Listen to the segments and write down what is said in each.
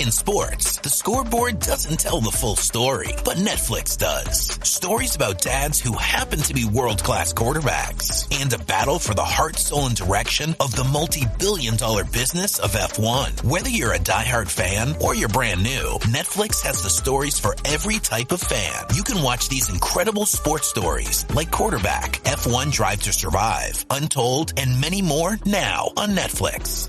In sports, the scoreboard doesn't tell the full story, but Netflix does. Stories about dads who happen to be world-class quarterbacks and a battle for the heart, soul, and direction of the multi-billion-dollar business of F1. Whether you're a diehard fan or you're brand new, Netflix has the stories for every type of fan. You can watch these incredible sports stories like Quarterback, F1 Drive to Survive, Untold, and many more now on Netflix.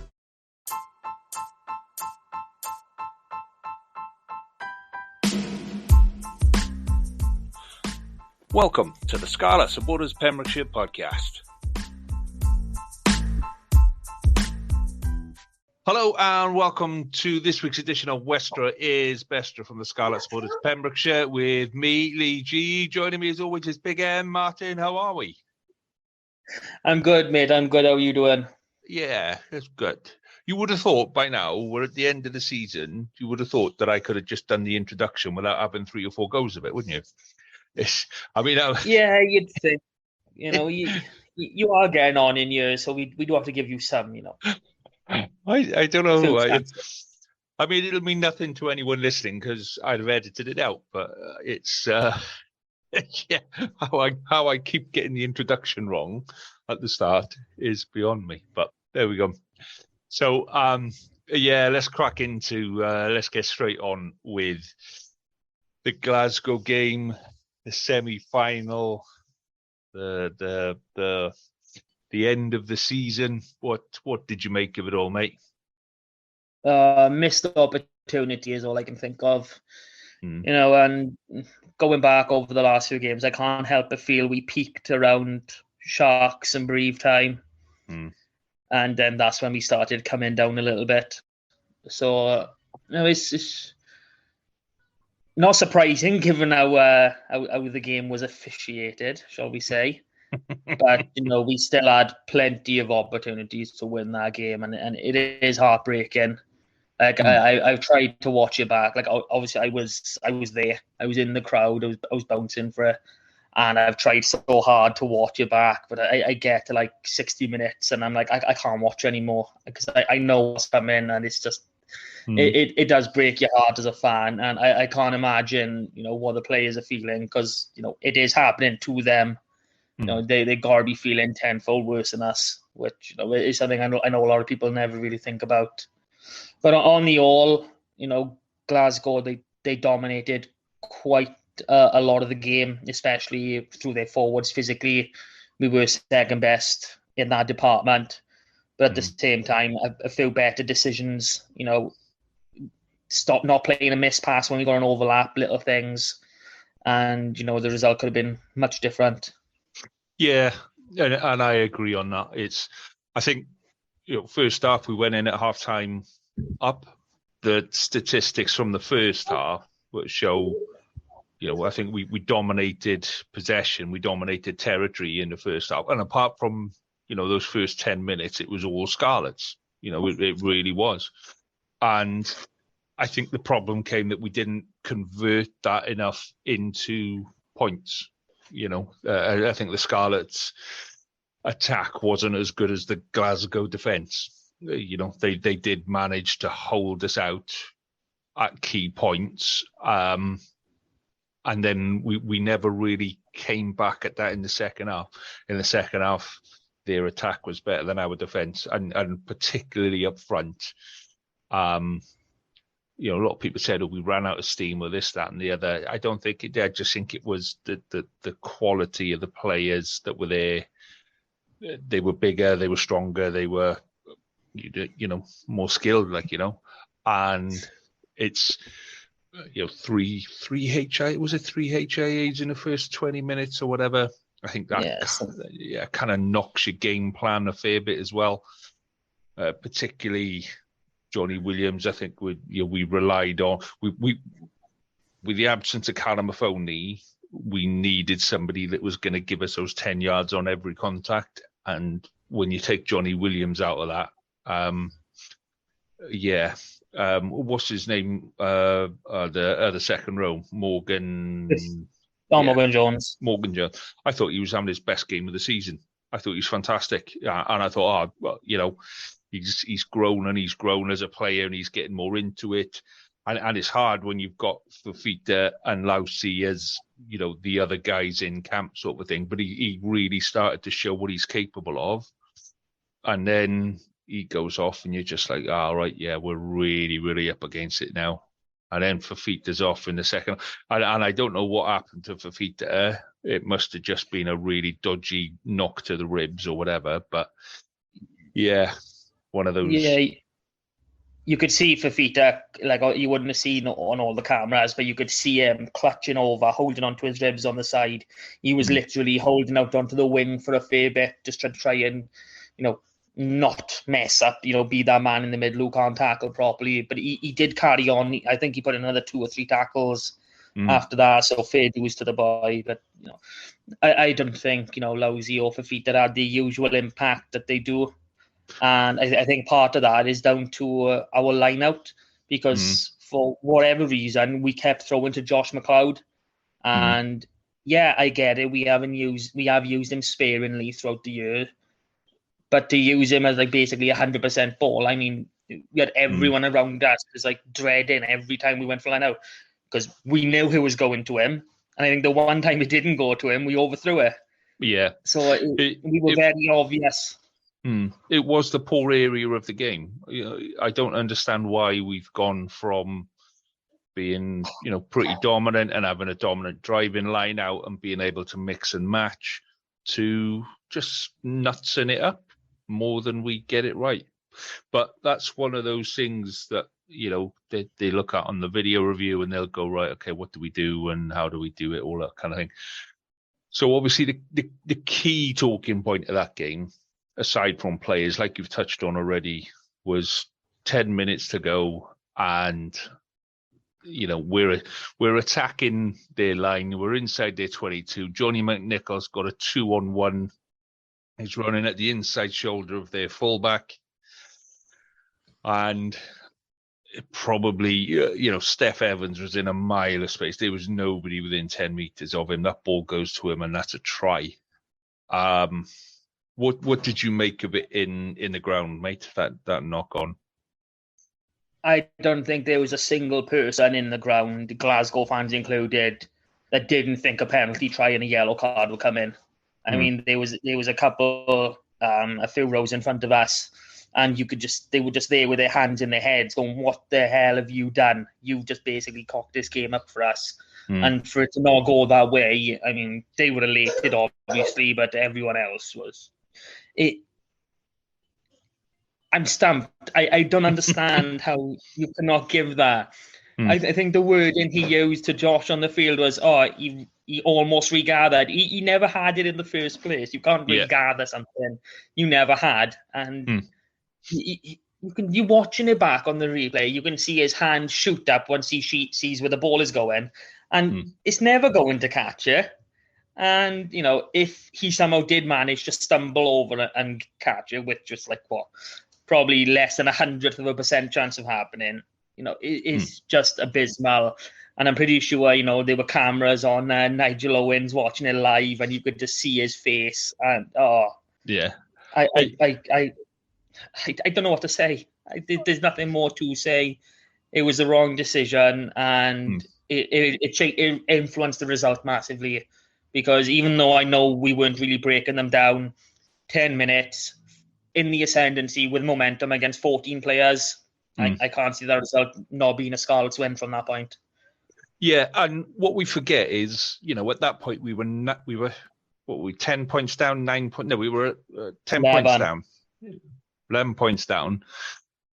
Welcome to the Scarlet Supporters Pembrokeshire podcast. Hello and welcome to this week's edition of Westra is Bestra from the Scarlet Supporters Pembrokeshire with me, Lee G. Joining me as always is Big M. Martin, how are we? I'm good, mate. I'm good. How are you doing? Yeah, that's good. You would have thought by now, we're at the end of the season, you would have thought that I could have just done the introduction without having 3 or 4 goes of it, wouldn't you? Yeah, you'd think. You know, you are getting on in years, so we do have to give you some, you know. I don't know. I mean, it'll mean nothing to anyone listening because I'd have edited it out, but it's yeah, how I keep getting the introduction wrong at the start is beyond me. But there we go. So yeah, let's crack into let's get straight on with the Glasgow game. The semi-final, the end of the season. What did you make of it all, mate? Missed opportunity is all I can think of. You know, and going back over the last few games, I can't help but feel we peaked around Sharks and Brief time, and then that's when we started coming down a little bit. So, you know, it's not surprising given how the game was officiated, shall we say. But, you know, we still had plenty of opportunities to win that game, and it is heartbreaking. Like, I've tried to watch it back. Like, obviously, I was there. I was in the crowd. I was bouncing for it. And I've tried so hard to watch it back. But I get to, like, 60 minutes, and I'm like, I can't watch anymore. Because I know what's coming, and it's just... It does break your heart as a fan, and I can't imagine, you know, what the players are feeling because, you know, it is happening to them. You know, they gotta be feeling tenfold worse than us, which, you know, is something I know a lot of people never really think about. But on the whole, you know, Glasgow they dominated quite a lot of the game, especially through their forwards. Physically, we were second best in that department, but at the same time, a few better decisions. You know. Stop not playing a miss pass when we got an overlap, little things. And, you know, the result could have been much different. Yeah, and I agree on that. I think, you know, first half, we went in at halftime up. The statistics from the first half would show, you know, I think we dominated possession, we dominated territory in the first half. And apart from, you know, those first 10 minutes, it was all Scarlets. You know, it really was. And I think the problem came that we didn't convert that enough into points. You know, I think the Scarlets' attack wasn't as good as the Glasgow defence. You know, they did manage to hold us out at key points. And then we never really came back at that in the second half. In the second half, their attack was better than our defence, and particularly up front. You know, a lot of people said, "Oh, we ran out of steam," or this, that, and the other. I don't think it did. I just think it was the quality of the players that were there. They were bigger, they were stronger, they were, you know, more skilled, like, you know. And it's, you know, three HIAs in the first 20 minutes or whatever. I think that kind of knocks your game plan a fair bit as well, particularly. Johnny Williams, I think we relied on we with the absence of Callum Mahoney, we needed somebody that was going to give us those 10 yards on every contact. And when you take Johnny Williams out of that, what's his name? The second row, Morgan Jones. Morgan Jones. I thought he was having his best game of the season. I thought he was fantastic, and I thought, well, you know. He's grown as a player, and he's getting more into it. And it's hard when you've got Fafita and Lousi as, the other guys in camp sort of thing. But he really started to show what he's capable of. And then he goes off and you're just like, all right, yeah, we're really, really up against it now. And then Fafita's off in the second. And I don't know what happened to Fafita. It must have just been a really dodgy knock to the ribs or whatever. But yeah, one of those. Yeah, you could see Fafita, like you wouldn't have seen on all the cameras, but you could see him clutching over, holding onto his ribs on the side. He was literally holding out onto the wing for a fair bit, just to try and, not mess up, be that man in the middle who can't tackle properly. But he did carry on. I think he put in another 2 or 3 tackles after that, so fair dues to the boy. But, I don't think, Lousi or Fafita had the usual impact that they do. And I think part of that is down to our line-out, because for whatever reason, we kept throwing to Josh McLeod. And yeah, I get it. We have used him sparingly throughout the year. But to use him as basically 100% ball, I mean, we had everyone around us was dreading every time we went for line-out, because we knew who was going to him. And I think the one time it didn't go to him, we overthrew it. Yeah. So we were very obvious. It was the poor area of the game. I don't understand why we've gone from being, pretty dominant and having a dominant driving line out and being able to mix and match to just nutsing it up more than we get it right. But that's one of those things that, they look at on the video review and they'll go, right, okay, what do we do and how do we do it, all that kind of thing. So obviously the key talking point of that game, aside from players, like you've touched on already, was 10 minutes to go, and we're attacking their line. We're inside their 22. Johnny McNichol's got a 2-on-1. He's running at the inside shoulder of their fullback, and probably Steph Evans was in a mile of space. There was nobody within 10 meters of him. That ball goes to him, and that's a try. What did you make of it in the ground, mate? That knock on. I don't think there was a single person in the ground, Glasgow fans included, that didn't think a penalty try and a yellow card would come in. I mean, there was a couple, a few rows in front of us, and they were just there with their hands in their heads, going, "What the hell have you done? You've just basically cocked this game up for us." And for it to not go that way, I mean, they were elated, obviously, but everyone else was. I'm stumped. I don't understand how you cannot give that. I think the wording he used to Josh on the field was, he almost regathered. He never had it in the first place. You can't regather something you never had. And you're watching it back on the replay, you can see his hand shoot up once he sees where the ball is going. And it's never going to catch it. And, if he somehow did manage to stumble over it and catch it with just probably less than 100% chance of happening, it's just abysmal. And I'm pretty sure, there were cameras on Nigel Owens watching it live, and you could just see his face. And, yeah. I don't know what to say. There's nothing more to say. It was the wrong decision, and it influenced the result massively. Because even though I know we weren't really breaking them down, 10 minutes in the ascendancy with momentum against 14 players, I can't see that result not being a Scarlets win from that point. Yeah, and what we forget is, at that point we were 10 points down, 9 points. No, we were 10 points down, 11 points down.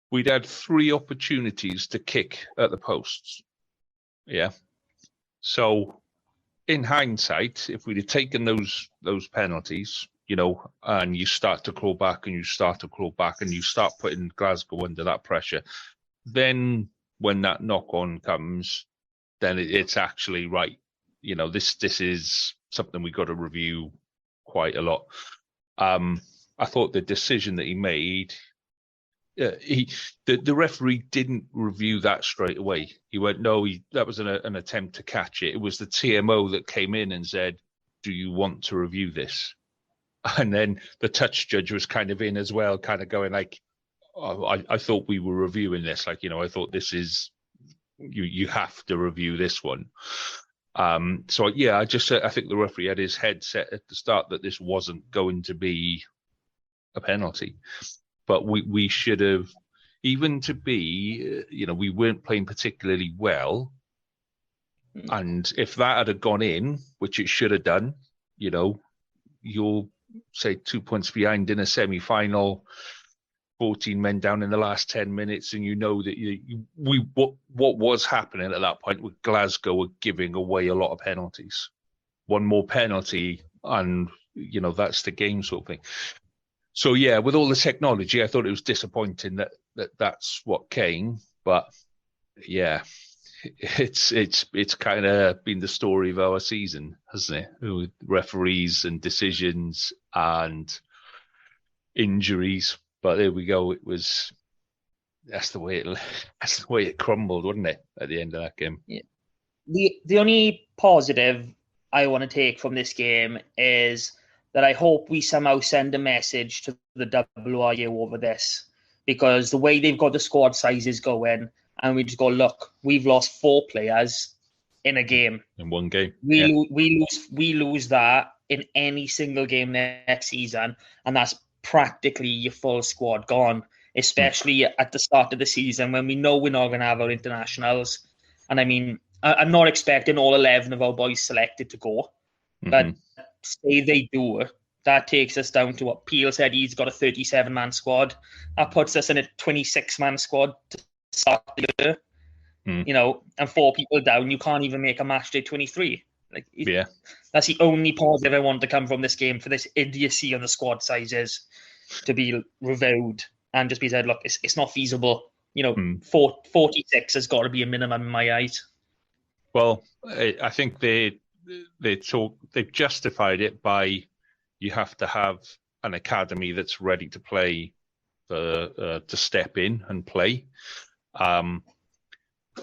We'd had 3 opportunities to kick at the posts. Yeah, so. In hindsight, if we'd have taken those penalties, and you start to claw back and you start putting Glasgow under that pressure, then when that knock-on comes, then it's actually right. This is something we got to review quite a lot. I thought the decision that he made, the referee didn't review that straight away. He went, no, that was an attempt to catch it. It was the TMO that came in and said, do you want to review this? And then the touch judge was kind of in as well, kind of going like, I thought we were reviewing this. Like, I thought this is you have to review this one. So yeah, I think the referee had his head set at the start that this wasn't going to be a penalty, but we should have, even to be, we weren't playing particularly well, and if that had gone in, which it should have done, you'll say 2 points behind in a semi-final, 14 men down in the last 10 minutes, and that what was happening at that point with Glasgow were giving away a lot of penalties. One more penalty, and that's the game sort of thing. So yeah, with all the technology, I thought it was disappointing that's what came. But yeah, it's kind of been the story of our season, hasn't it? With referees and decisions and injuries. But there we go. That's the way it crumbled, wasn't it, at the end of that game? Yeah. The only positive I want to take from this game is that I hope we somehow send a message to the WRU over this, because the way they've got the squad sizes going, and we just go, look, we've lost 4 players in a game. In one game. We lose that in any single game next season, and that's practically your full squad gone, especially at the start of the season when we know we're not going to have our internationals. And I mean, I'm not expecting all 11 of our boys selected to go, but say they do, that takes us down to what Peel said. He's got a 37-man squad. That puts us in a 26-man squad to start the year. And 4 people down, you can't even make a match day 23. That's the only positive I want to come from this game, for this idiocy on the squad sizes to be reviewed and just be said, look, it's not feasible. 46 has got to be a minimum in my eyes. Well, I think they've justified it by, you have to have an academy that's ready to play, to step in and play,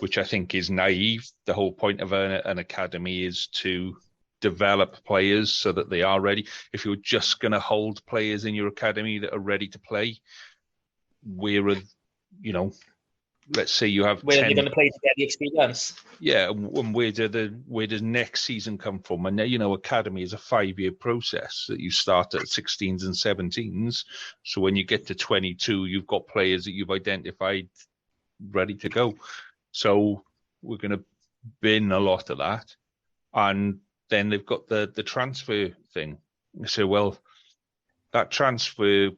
which I think is naive. The whole point of an academy is to develop players so that they are ready. If you're just going to hold players in your academy that are ready to play, let's say you have where 10, they're going to play to get the experience. Yeah, and where does next season come from? And academy is a 5-year process that you start at 16s and 17s. So when you get to 22, you've got players that you've identified ready to go. So we're going to bin a lot of that, and then they've got the transfer thing. So well, that transfer.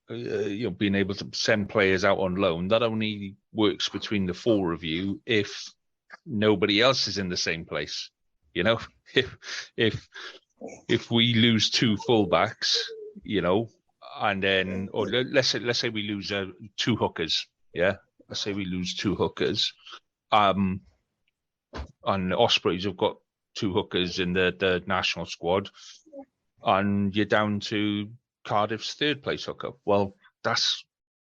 Being able to send players out on loan, that only works between the 4 of you if nobody else is in the same place. If we lose 2 fullbacks, and then, or let's say we lose 2 hookers, let's say we lose 2 hookers, and Ospreys have got 2 hookers in the national squad, and you're down to Cardiff's 3rd place hooker. Well, that's,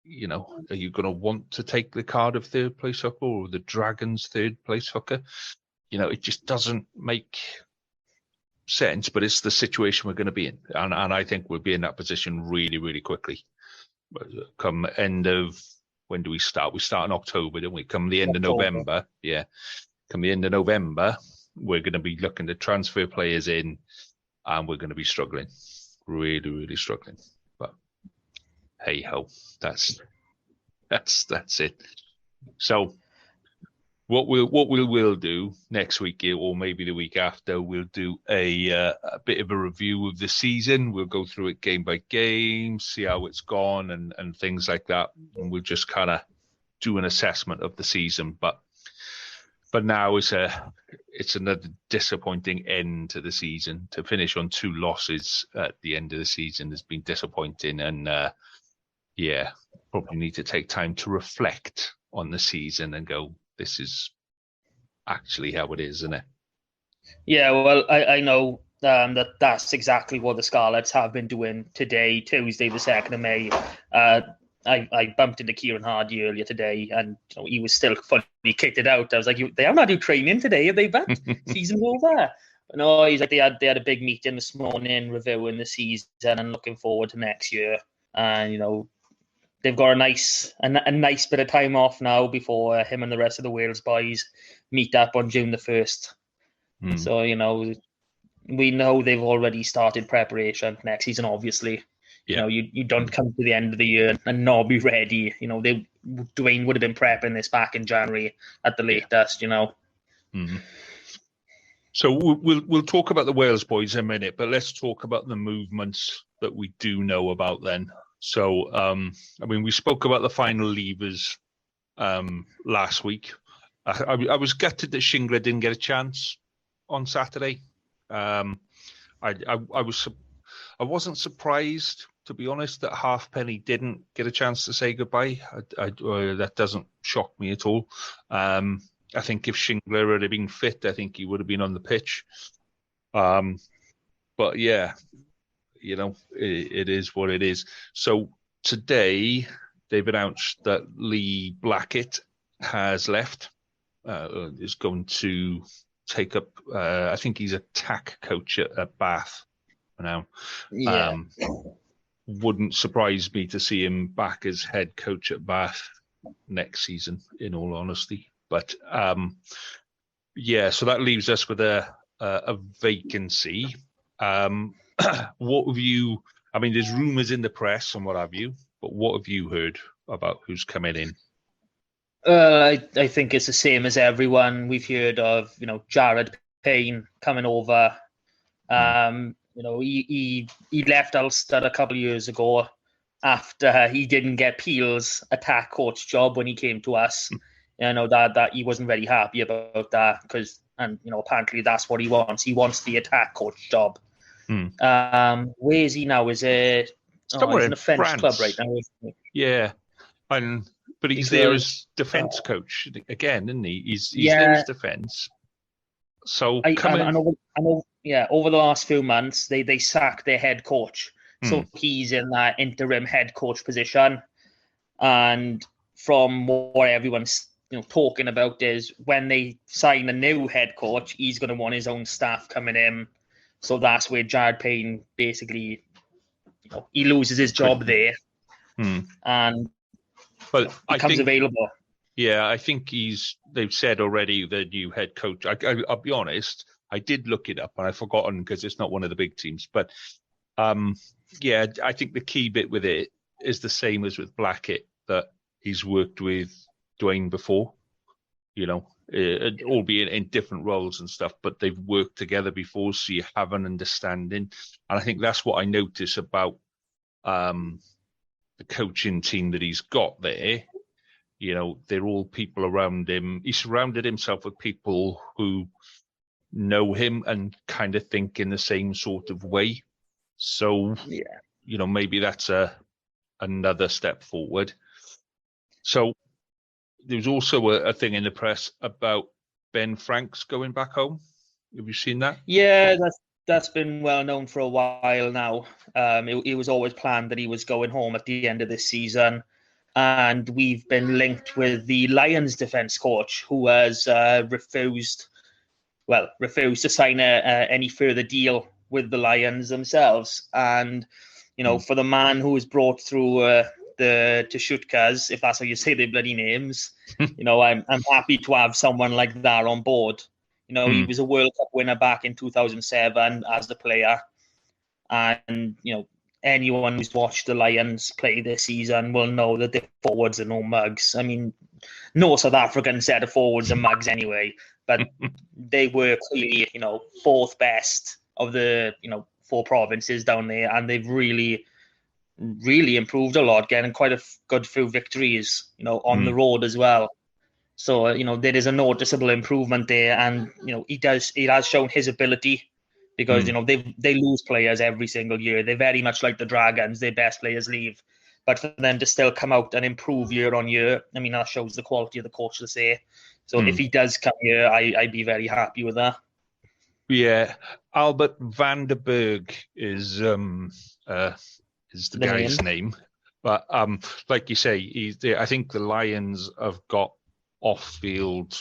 are you going to want to take the Cardiff 3rd place hooker or the Dragons 3rd place hooker? It just doesn't make sense, but it's the situation we're going to be in. And I think we'll be in that position really, really quickly. Come end of, when do we start? We start in October, don't we? Come the end of November. Yeah. Come the end of November, we're going to be looking to transfer players in, and we're going to be struggling. Really, really struggling. But hey ho, that's it. So what we'll do next week, or maybe the week after, we'll do a bit of a review of the season. We'll go through it game by game, see how it's gone, and things like that, and we'll just kind of do an assessment of the season. But now it's another disappointing end to the season. To finish on 2 losses at the end of the season has been disappointing, and probably need to take time to reflect on the season and go, this is actually how it is, isn't it? Yeah, well, I know that's exactly what the Scarlets have been doing today, Tuesday, the 2nd of May. I bumped into Kieran Hardy earlier today, and he was still fully kitted out. I was like, they haven't had new training today, have they, back? Season's over. No, he's like, they had a big meeting this morning reviewing the season and looking forward to next year. And, they've got a nice bit of time off now before him and the rest of the Wales boys meet up on June the 1st. So, we know they've already started preparation next season, obviously. Yeah. You don't come to the end of the year and not be ready. Dwayne would have been prepping this back in January at the latest, So we'll talk about the Wales boys in a minute, but let's talk about the movements that we do know about then. So, we spoke about the final leavers last week. I was gutted that Shingler didn't get a chance on Saturday. I wasn't surprised, to be honest, that Halfpenny didn't get a chance to say goodbye. That doesn't shock me at all. I think if Shingler had been fit, I think he would have been on the pitch. But yeah, it is what it is. So today they've announced that Lee Blackett has left. Is going to take up. I think he's attack coach at Bath now. Yeah. Wouldn't surprise me to see him back as head coach at Bath next season, in all honesty. But so that leaves us with a vacancy. What have you? There's rumours in the press and what have you, but what have you heard about who's coming in? I think it's the same as everyone. We've heard of, Jared Payne coming over. He left Ulster a couple of years ago after he didn't get Peel's attack coach job when he came to us. That he wasn't very happy about that because, apparently that's what he wants. He wants the attack coach job. Where is he now? He's in a French club right now. Yeah, but he's there as defence coach again, isn't he? He's there as defence. So I know. Over the last few months, they sacked their head coach, so he's in that interim head coach position. And from what everyone's talking about is when they sign a new head coach, he's going to want his own staff coming in. So that's where Jared Payne basically, he loses his job there, and becomes available. Yeah, I think they've said already the new head coach. I'll be honest, I did look it up and I've forgotten because it's not one of the big teams. But I think the key bit with it is the same as with Blackett, that he's worked with Dwayne before, albeit in different roles and stuff, but they've worked together before, so you have an understanding. And I think that's what I notice about the coaching team that he's got there. They're all people around him. He surrounded himself with people who know him and kind of think in the same sort of way. So, maybe that's another step forward. So there's also a thing in the press about Ben Franks going back home. Have you seen that? Yeah, that's been well known for a while now. It was always planned that he was going home at the end of this season. And we've been linked with the Lions defence coach, who has refused to sign any further deal with the Lions themselves. And, for the man who was brought through the Tshutkas, if that's how you say their bloody names, I'm happy to have someone like that on board. He was a World Cup winner back in 2007 as the player. And, anyone who's watched the Lions play this season will know that their forwards are no mugs. No South African set of forwards are mugs anyway, but they were clearly, fourth best of the, 4 provinces down there, and they've really, really improved a lot, getting quite a good few victories, on the road as well. So, there is a noticeable improvement there, and, he has shown his ability. Because, they lose players every single year. They're very much like the Dragons. Their best players leave. But for them to still come out and improve year on year, that shows the quality of the coach to say. So if he does come here, I'd be very happy with that. Yeah. Albert van der Berg is the guy's name. But like you say, I think the Lions have got off-field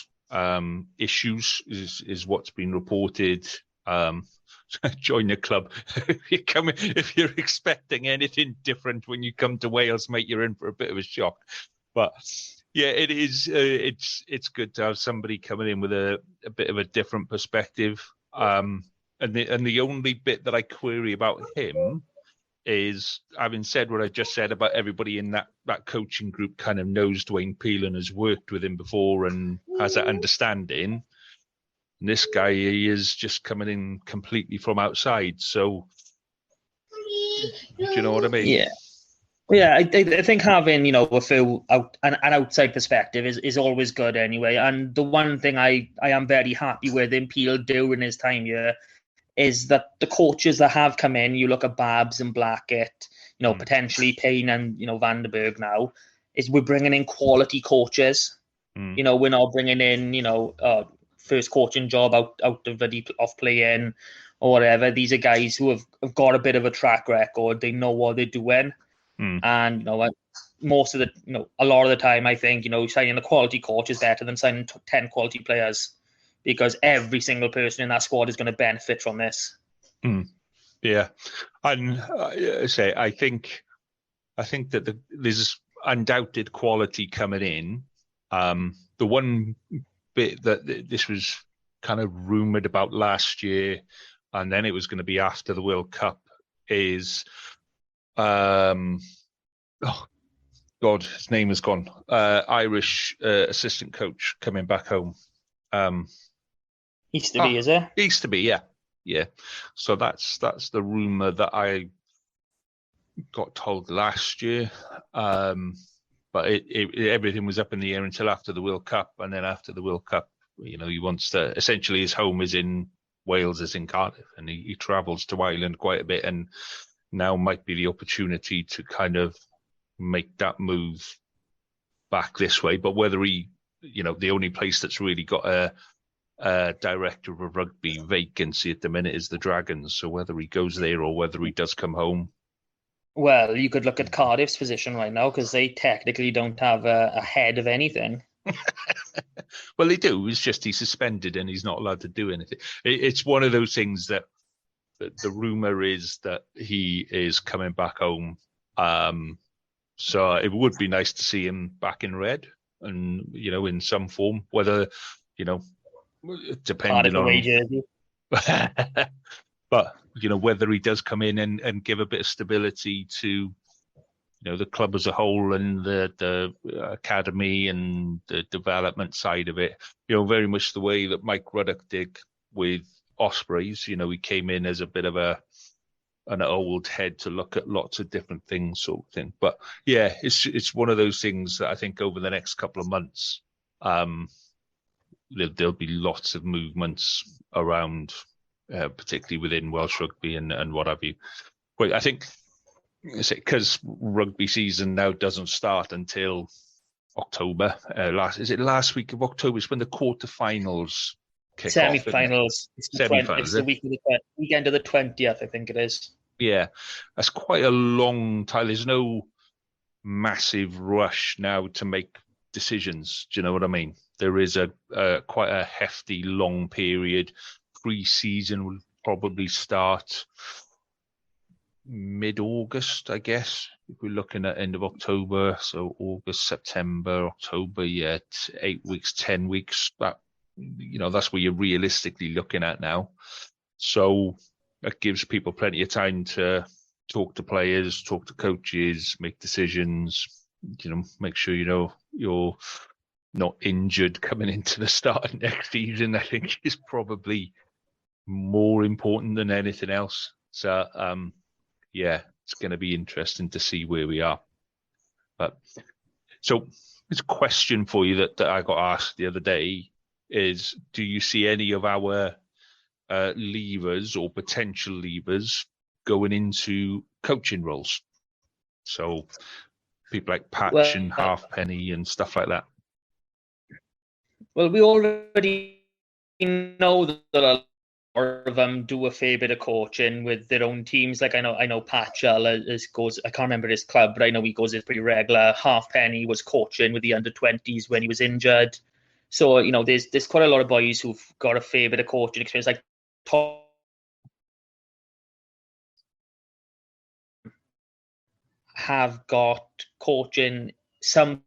issues, is what's been reported. join the club. If you're expecting anything different when you come to Wales, mate, you're in for a bit of a shock. But yeah, it is. It's good to have somebody coming in with a bit of a different perspective. And the only bit that I query about him is, having said what I just said about everybody in that coaching group kind of knows Dwayne Peelan, has worked with him before and has that understanding. And this guy, he is just coming in completely from outside. So, do you know what I mean? Yeah. Yeah, I think having, a few an outside perspective is always good anyway. And the one thing I am very happy with in Peel during his time here is that the coaches that have come in, you look at Babs and Blackett, potentially Payne and, Vandenberg now, is we're bringing in quality coaches. We're not bringing in, first coaching job out of off playing or whatever. These are guys who have got a bit of a track record. They know what they're doing. And, most of a lot of the time, I think, signing a quality coach is better than signing 10 quality players, because every single person in that squad is going to benefit from this. Yeah. And I think that there's undoubted quality coming in. The one bit that this was kind of rumoured about last year, and then it was going to be after the World Cup, is... oh God, his name has gone. Irish assistant coach coming back home. Easterby, is it? Easterby, yeah. So that's the rumor that I got told last year. But everything was up in the air until after the World Cup, and then after the World Cup, he wants to. Essentially, his home is in Wales, is in Cardiff, and he travels to Ireland quite a bit, and now might be the opportunity to kind of make that move back this way. But whether he, the only place that's really got a director of rugby vacancy at the minute is the Dragons. So whether he goes there or whether he does come home. Well, you could look at Cardiff's position right now, because they technically don't have a head of anything. Well, they do. It's just he's suspended and he's not allowed to do anything. It's one of those things that the rumor is that he is coming back home. So it would be nice to see him back in red and, in some form, whether, depending on... But, whether he does come in and give a bit of stability to, the club as a whole and the academy and the development side of it, very much the way that Mike Ruddock did with Ospreys. He came in as a bit of an old head to look at lots of different things, sort of thing. But yeah, it's one of those things that I think over the next couple of months, there'll be lots of movements around, particularly within Welsh rugby and what have you. But I think, because rugby season now doesn't start until October. Last week of October? It's when the quarterfinals kick semi-finals. Off. Semi-finals. It's the weekend of the 20th, I think it is. Yeah, that's quite a long time. There's no massive rush now to make decisions. Do you know what I mean? There is quite a hefty, long period. Pre-season will probably start mid-August, I guess, if we're looking at end of October. So August, September, October, 8 weeks, 10 weeks. That's where you're realistically looking at now. So that gives people plenty of time to talk to players, talk to coaches, make decisions, make sure you're not injured coming into the start of next season. I think is probably more important than anything else. So it's going to be interesting to see where we are. But so it's a question for you that I got asked the other day is, do you see any of our leavers or potential leavers going into coaching roles? So people like Patch and Halfpenny and stuff like that. Well, we already know that a lot of them do a fair bit of coaching with their own teams. Like I know Patchell goes. I can't remember his club, but I know he goes as pretty regular. Halfpenny was coaching with the under-20s when he was injured. So there's quite a lot of boys who've got a fair bit of coaching experience. Like have got coaching some.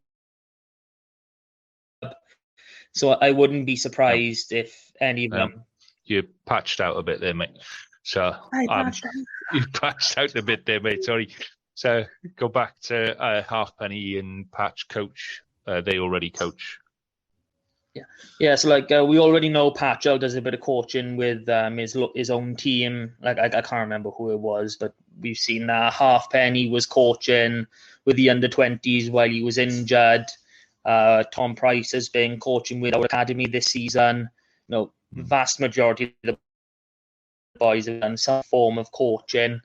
So I wouldn't be surprised if any of them. You patched out a bit there, mate. So you patched out a bit there, mate. Sorry. So go back to Halfpenny and Patch coach. They already coach. Yeah. So we already know Patchell does a bit of coaching with his own team. Like I can't remember who it was, but we've seen that Halfpenny was coaching with the under-20s while he was injured. Tom Price has been coaching with our academy this season. The vast majority of the boys have done some form of coaching.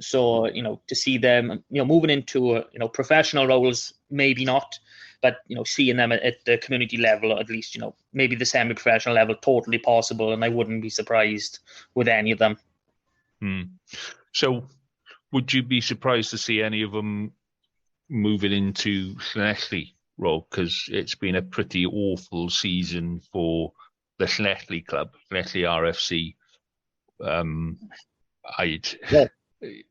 So, to see them, moving into, professional roles, maybe not, but, seeing them at the community level, at least, maybe the semi-professional level, totally possible. And I wouldn't be surprised with any of them. So would you be surprised to see any of them moving into Llanelli role? Because it's been a pretty awful season for the Llanelli club, Llanelli RFC.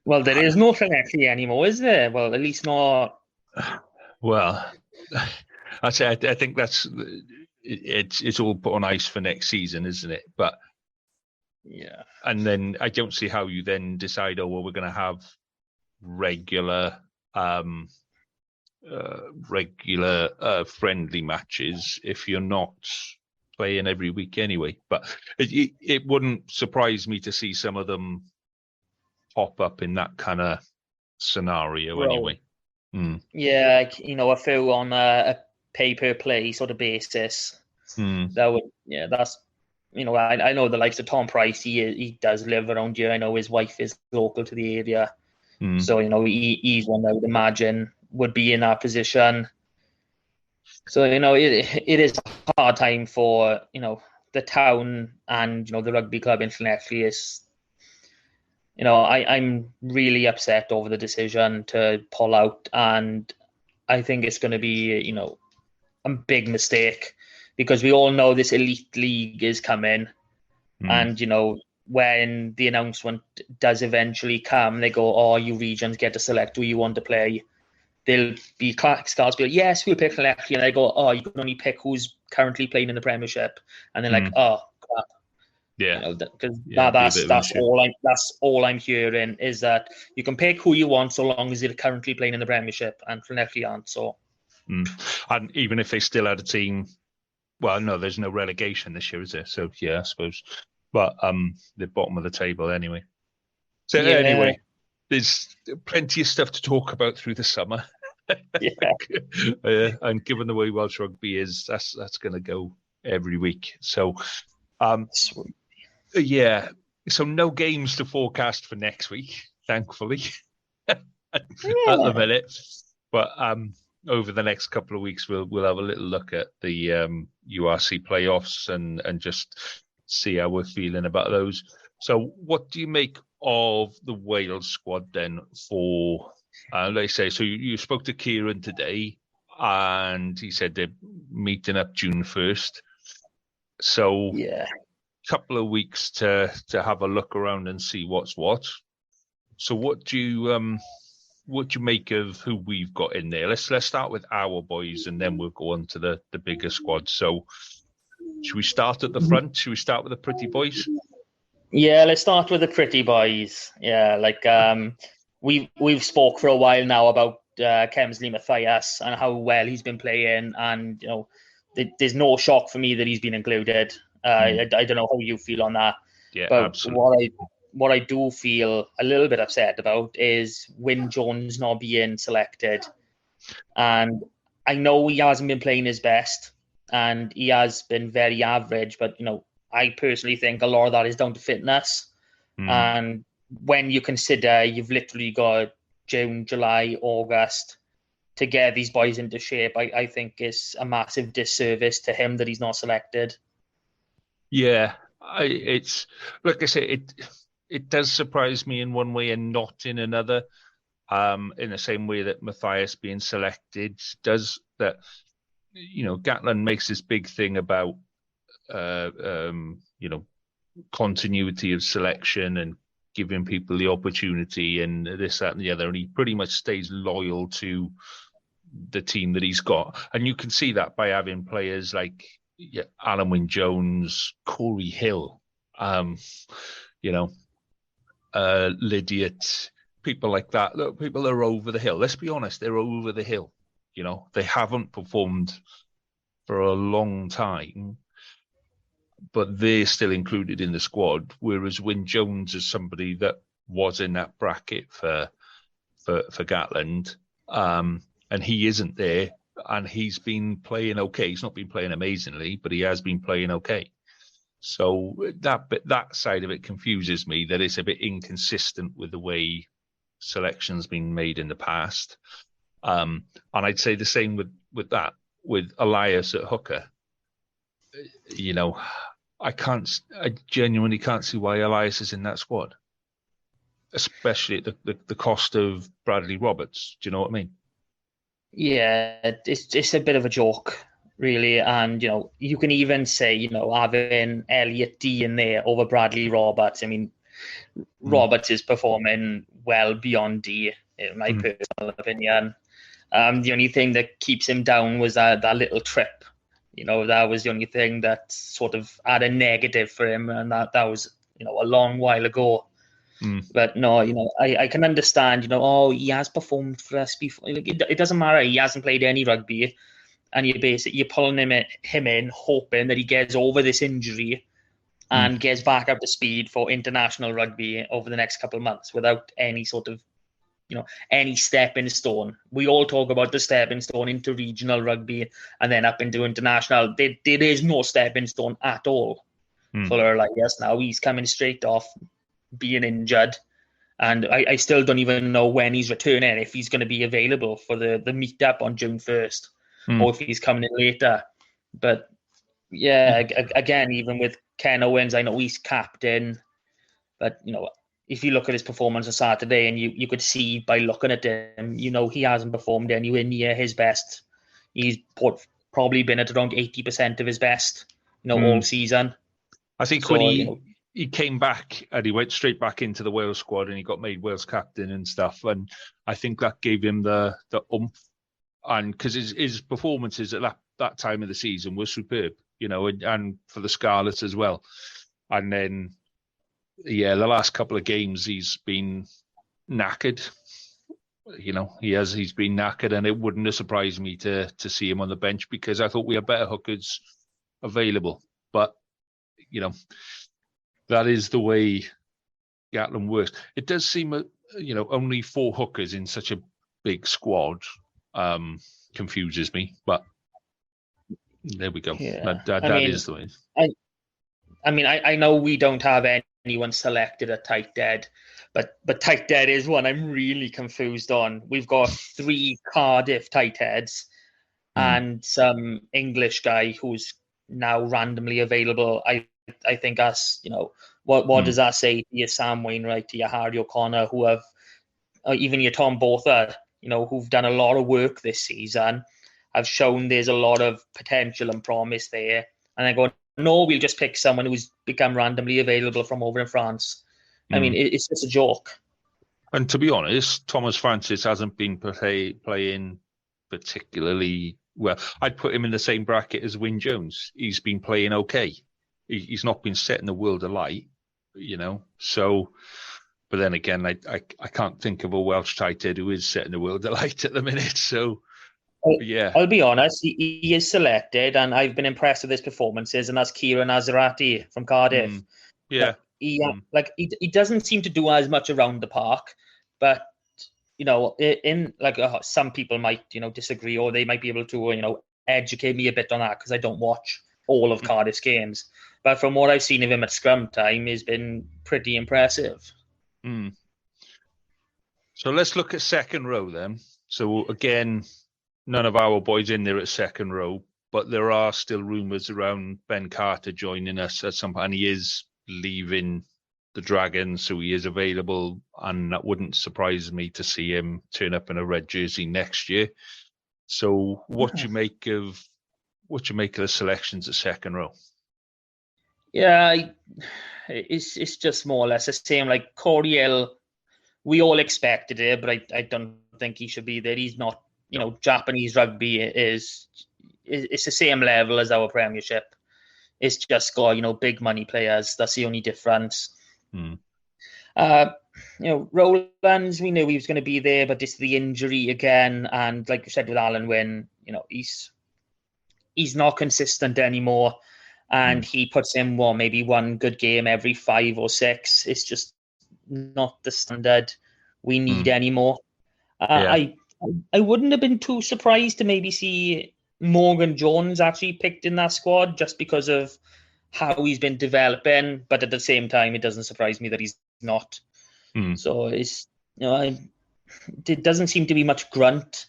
Well, there is no Llanelli anymore, is there? Well, at least not. Well, I think that's it's all put on ice for next season, isn't it? But yeah, and then I don't see how you then decide, we're going to have regular friendly matches if you're not playing every week anyway. But it wouldn't surprise me to see some of them pop up in that kind of scenario anyway. Yeah, a few on a pay-per-play sort of basis. That would, that's, I know the likes of Tom Price, he does live around here. I know his wife is local to the area. So, he's one I would imagine would be in that position. So, it is a hard time for, the town and, the rugby club in Llanelli is, I'm really upset over the decision to pull out, and I think it's going to be, a big mistake because we all know this elite league is coming, and when the announcement does eventually come, they go, you regions get to select who you want to play. They'll be stars be like, yes, we'll pick Llanelli, and they go, you can only pick who's currently playing in the Premiership, and they're like, crap. Yeah, because that's all I'm hearing is that you can pick who you want so long as they're currently playing in the Premiership, and Llanelli aren't. So, and even if they still had a team, well, no, there's no relegation this year, is there? So yeah, I suppose, but the bottom of the table anyway. So anyway, there's plenty of stuff to talk about through the summer. And given the way Welsh rugby is, that's going to go every week. So, yeah, so no games to forecast for next week, thankfully, at the minute. But over the next couple of weeks, we'll have a little look at the URC playoffs and just see how we're feeling about those. So, what do you make of the Wales squad then for, let's say, so you spoke to Kieran today, and he said they're meeting up June 1st. So, couple of weeks to have a look around and see what's what. So what do you make of who we've got in there? Let's start with our boys and then we'll go on to the bigger squad. So should we start at the front? Should we start with the pretty boys? Yeah, let's start with the pretty boys. Yeah, we've spoke for a while now about Kemsley Mathias and how well he's been playing, and there's no shock for me that he's been included. I don't know how you feel on that. Yeah, but absolutely. What I do feel a little bit upset about is Wyn Jones not being selected. And I know he hasn't been playing his best and he has been very average, but I personally think a lot of that is down to fitness. And when you consider you've literally got June, July, August to get these boys into shape, I think it's a massive disservice to him that he's not selected. Yeah, it's like I say, it does surprise me in one way and not in another. In the same way that Mathias being selected does that. Gatland makes this big thing about continuity of selection and giving people the opportunity and this, that, and the other. And he pretty much stays loyal to the team that he's got. And you can see that by having players like Alan Wynne-Jones, Corey Hill, Lydiate, people like that. Look, people are over the hill. Let's be honest, they're over the hill. They haven't performed for a long time, but they're still included in the squad. Whereas Wynne-Jones is somebody that was in that bracket for Gatland, and he isn't there, and he's been playing okay. He's not been playing amazingly, but he has been playing okay. So that side of it confuses me, that it's a bit inconsistent with the way selection's been made in the past. And I'd say the same with Elias at hooker. I genuinely can't see why Elias is in that squad, especially at the cost of Bradley Roberts. Do you know what I mean? Yeah, it's a bit of a joke, really. And, you can even say, having Elliot D in there over Bradley Roberts. I mean, Roberts is performing well beyond D, in my personal opinion. The only thing that keeps him down was that little trip. That was the only thing that sort of had a negative for him, and that was, a long while ago. But no, I can understand, he has performed for us before. It doesn't matter. He hasn't played any rugby, and you're pulling him in, hoping that he gets over this injury and gets back up to speed for international rugby over the next couple of months without any sort of, any stepping stone. We all talk about the stepping stone into regional rugby and then up into international. There is no stepping stone at all for Elias now. He's coming straight off being injured, and I still don't even know when he's returning, if he's going to be available for the meet-up on June 1st or if he's coming in later. But yeah, again, even with Ken Owens, I know he's captain, but if you look at his performance on Saturday, and you could see by looking at him, he hasn't performed anywhere near his best. He's probably been at around 80% of his best, all season. I think when he came back and he went straight back into the Wales squad and he got made Wales captain and stuff, and I think that gave him the oomph, and because his performances at that time of the season were superb, and for the Scarlets as well. And then the last couple of games he's been knackered. He's been knackered, and it wouldn't have surprised me to see him on the bench, because I thought we had better hookers available. But that is the way Gatland works. It does seem, only 4 hookers in such a big squad confuses me. But there we go. Yeah. That is the way. I know we don't have anyone selected at tight dead, but tight dead is one I'm really confused on. We've got 3 Cardiff tight heads and some English guy who's now randomly available. I think us, what does that say to your Sam Wainwright, to your Harry O'Connor, who have, even your Tom Botha, who've done a lot of work this season, have shown there's a lot of potential and promise there. And I go, no, we'll just pick someone who's become randomly available from over in France. I mean, it's just a joke. And to be honest, Thomas Francis hasn't been playing particularly well. I'd put him in the same bracket as Wynne-Jones. He's been playing okay. He's not been setting the world alight, So, but then again, I can't think of a Welsh tight head who is setting the world alight at the minute. So, yeah. I'll be honest, he is selected, and I've been impressed with his performances, and that's Kieran Azarati from Cardiff. Yeah. He doesn't seem to do as much around the park, but some people might disagree, or they might be able to educate me a bit on that, because I don't watch all of Cardiff's games. But from what I've seen of him at scrum time, he's been pretty impressive. So let's look at second row then. So again, none of our boys in there at second row, but there are still rumours around Ben Carter joining us at some point, and he is leaving the Dragons, so he is available, and that wouldn't surprise me to see him turn up in a red jersey next year. So what do you make of the selections at second row? Yeah, it's just more or less the same. Like Coriel, we all expected it, but I don't think he should be there. He's not, Japanese rugby it's the same level as our Premiership. It's just got, big money players. That's the only difference. Rowlands, we knew he was going to be there, but just the injury again. And like you said with Alan Wynne, he's not consistent anymore. And he puts in, maybe one good game every 5 or 6. It's just not the standard we need anymore. I wouldn't have been too surprised to maybe see Morgan Jones actually picked in that squad just because of how he's been developing. But at the same time, it doesn't surprise me that he's not. So it's, it doesn't seem to be much grunt,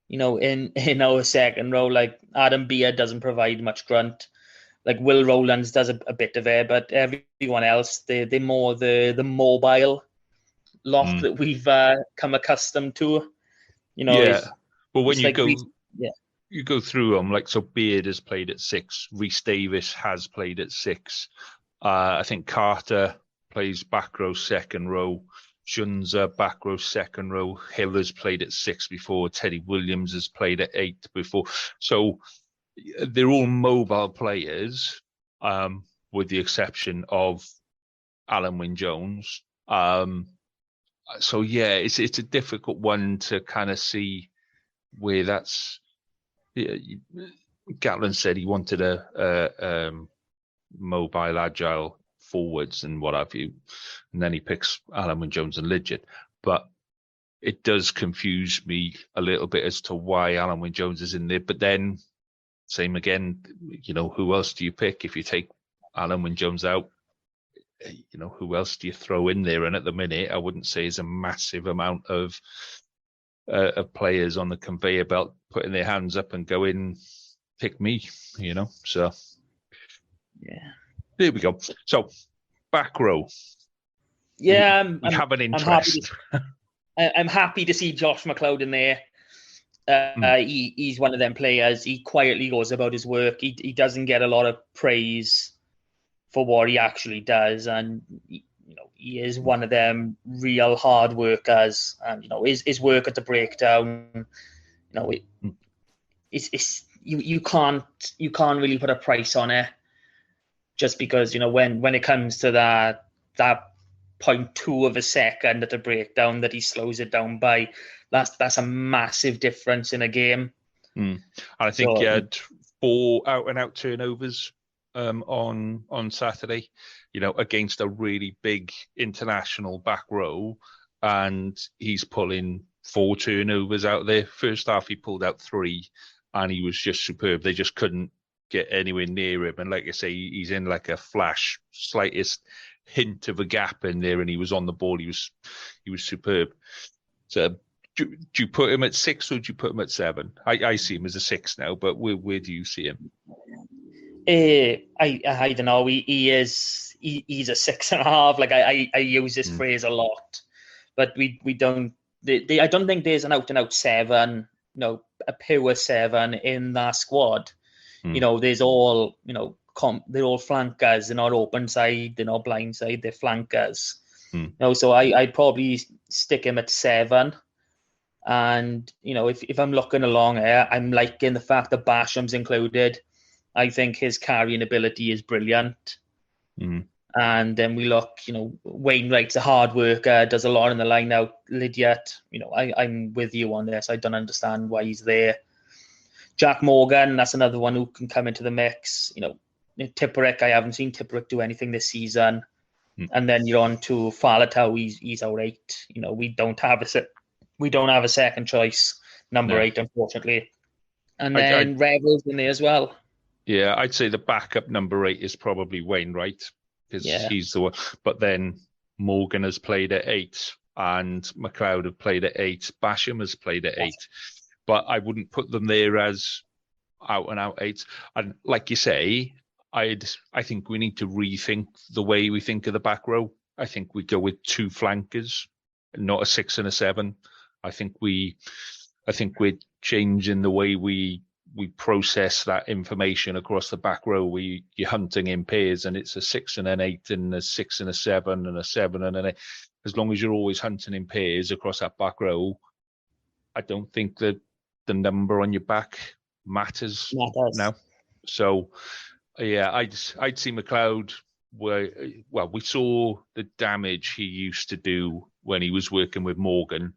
in our second row. Like Adam Beard doesn't provide much grunt. Like Will Rowlands does a bit of it, but everyone else, they're more the mobile lot that we've come accustomed to. But when you go through them, like, so Beard has played at 6, Rhys Davis has played at 6. I think Carter plays back row, second row. Shunza back row, second row. Hill has played at 6 before. Teddy Williams has played at 8 before. So they're all mobile players, with the exception of Alan Wynne-Jones. So yeah, it's a difficult one to kind of see where that's. Gatlin said he wanted a mobile, agile forwards and what have you, and then he picks Alan Wynne-Jones and Lidget. But it does confuse me a little bit as to why Alan Wynne-Jones is in there. But then, same again, who else do you pick if you take Alan Wynne-Jones out? Who else do you throw in there? And at the minute, I wouldn't say there's a massive amount of players on the conveyor belt putting their hands up and going, pick me, So, yeah, there we go. So, back row. Yeah, we have an interest. I'm happy to see Josh McLeod in there. He's one of them players. He quietly goes about his work. He doesn't get a lot of praise for what he actually does, and he is one of them real hard workers. And his work at the breakdown, it's you can't really put a price on it, just because when it comes to that 0.2 of a second at a breakdown that he slows it down by, that's a massive difference in a game. And I think he had 4 out-and-out turnovers on Saturday, against a really big international back row, and he's pulling 4 turnovers out there. First half, he pulled out 3, and he was just superb. They just couldn't get anywhere near him. And like I say, he's in like a flash, slightest hint of a gap in there, and he was on the ball. He was superb. So, do you put him at 6 or do you put him at 7? I see him as a 6 now, but where do you see him? I don't know. He's a 6.5. Like I use this phrase a lot, but we don't. I don't think there's an out and out 7. A pure 7 in that squad. There's all they're all flankers. They're not open side. They're not blind side. They're flankers. So I'd probably stick him at 7. And if I'm looking along here, I'm liking the fact that Basham's included. I think his carrying ability is brilliant. And then we look, Wainwright's a hard worker, does a lot in the line out. Lydiat, I'm with you on this. I don't understand why he's there. Jack Morgan, that's another one who can come into the mix. Tipperick, I haven't seen Tipperick do anything this season. And then you're on to Falatau, he's all right. We don't have a second choice, number 8, unfortunately. And then Rebel's in there as well. Yeah, I'd say the backup number 8 is probably Wainwright, because he's the one. But then Morgan has played at 8, and McLeod have played at 8. Basham has played at 8. But I wouldn't put them there as out-and-out 8s. And like you say, I think we need to rethink the way we think of the back row. I think we go with 2 flankers, not a 6 and a 7. I think we're changing the way we we process that information across the back row. You're hunting in pairs, and it's a 6 and an 8 and a 6 and a 7 and a 7 and an 8. As long as you're always hunting in pairs across that back row, I don't think that the number on your back matters now. So, yeah, I'd see McLeod we saw the damage he used to do when he was working with Morgan,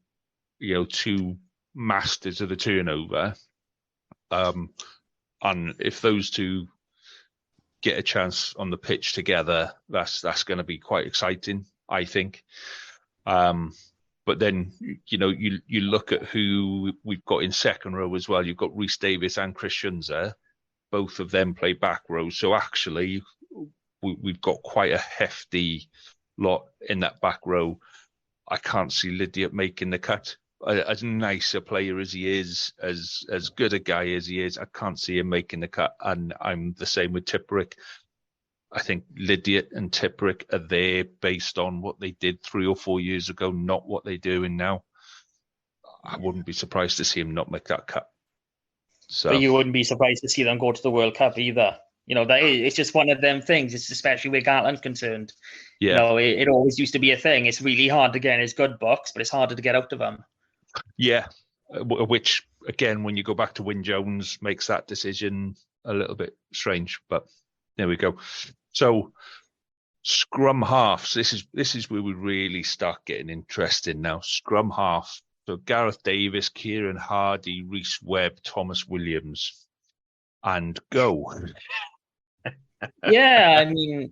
2 masters of the turnover. And if those two get a chance on the pitch together, that's going to be quite exciting, I think. But then, you look at who we've got in second row as well. You've got Rhys Davies and Chris Shunza. Both of them play back row. So actually, we've got quite a hefty lot in that back row. I can't see Lydiate making the cut. As nice a player as he is, as good a guy as he is, I can't see him making the cut. And I'm the same with Tipperick. I think Lydiate and Tipperick are there based on what they did 3 or 4 years ago, not what they're doing now. I wouldn't be surprised to see him not make that cut. So, but you wouldn't be surprised to see them go to the World Cup either. It's just one of them things. It's especially where Gatland's concerned. Yeah. It always used to be a thing. It's really hard to get in his good books, but it's harder to get out of them. Yeah, which, again, when you go back to Wyn Jones, makes that decision a little bit strange. But there we go. So, scrum halves. This is where we really start getting interesting now. Scrum half. So, Gareth Davis, Kieran Hardy, Rhys Webb, Thomas Williams, and go. Yeah, I mean,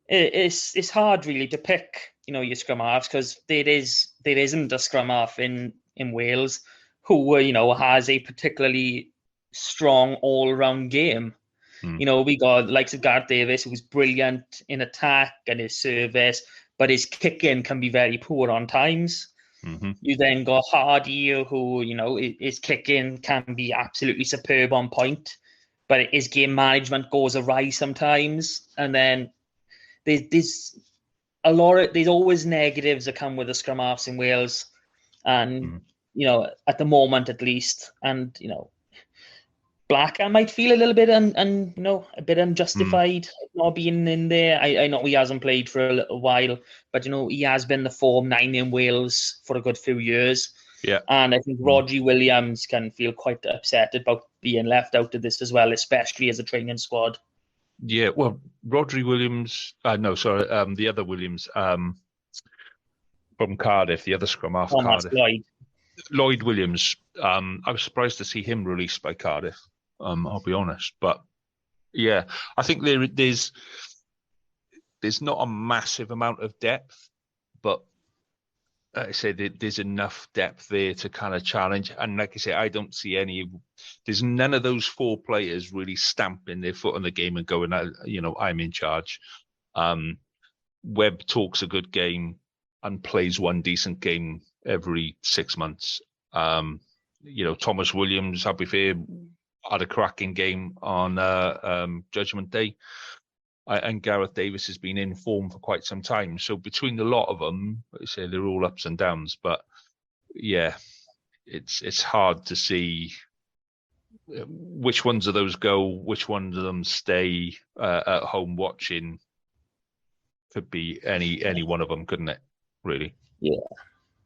it's hard really to pick, your scrum halves, because there isn't a scrum half in Wales who has a particularly strong all-round game. We got the likes of Gareth Davis, who's brilliant in attack and his service, but his kicking can be very poor on times. Mm-hmm. You then got Hardy, who, his kicking can be absolutely superb on point, but his game management goes awry sometimes. And then there's always negatives that come with the scrum halves in Wales. And, at the moment at least, and, Blacker might feel a little bit a bit unjustified not being in there. I know he hasn't played for a little while, but he has been the form 9 in Wales for a good few years. Yeah. And I think Rodri Williams can feel quite upset about being left out of this as well, especially as a training squad. Yeah, well, Rodri Williams, the other Williams from Cardiff, the other scrum half, Cardiff. Lloyd Williams. I was surprised to see him released by Cardiff. I'll be honest, but yeah, I think there's not a massive amount of depth, but like I say, there's enough depth there to kind of challenge. And like I say, I don't see there's none of those 4 players really stamping their foot on the game and going, I'm in charge. Webb talks a good game and plays one decent game every 6 months. Thomas Williams, I'll be fair, had a cracking game on Judgment Day. And Gareth Davis has been in form for quite some time. So between the lot of them, I say they're all ups and downs. But yeah, it's hard to see which ones of those go, which ones of them stay at home watching. Could be any one of them, couldn't it? Really? Yeah.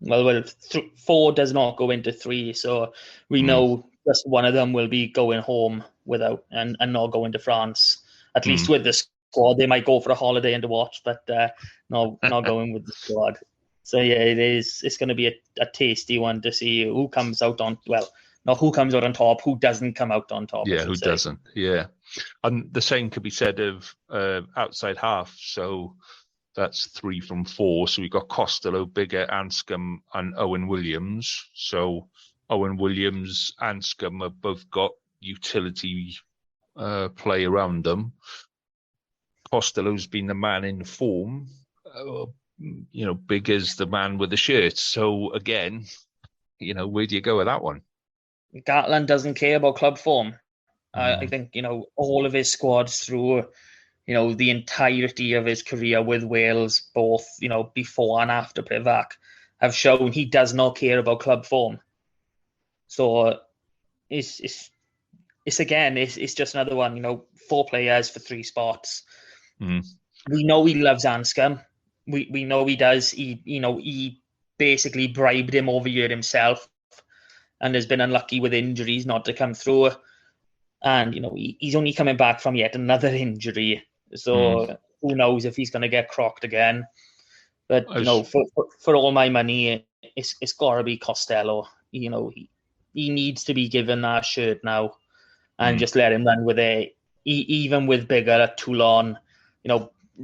Well, 4 does not go into 3, so we know just one of them will be going home without and not going to France. At least with the squad, they might go for a holiday and to watch, but not going with the squad. So yeah, it's going to be a tasty one to see who comes out on. Well, not who comes out on top, who doesn't come out on top. Yeah, who doesn't? Yeah, and the same could be said of outside half. So. That's 3 from 4. So we've got Costello, Bigger, Anscombe, and Owen Williams. So Owen Williams, Anscombe have both got utility play around them. Costello's been the man in form. Bigger's the man with the shirt. So again, where do you go with that one? Gatland doesn't care about club form. I think, all of his squads through the entirety of his career with Wales, both, before and after Privac, have shown he does not care about club form. So it's just another one. 4 players for 3 spots. Mm. We know he loves Anscombe. We know he does. He basically bribed him over here himself, and has been unlucky with injuries not to come through. And he's only coming back from yet another injury, so who knows if he's going to get crocked again. But for all my money, it's got to be Costello. He needs to be given that shirt now, and just let him run with it. Even with Bigger at Toulon,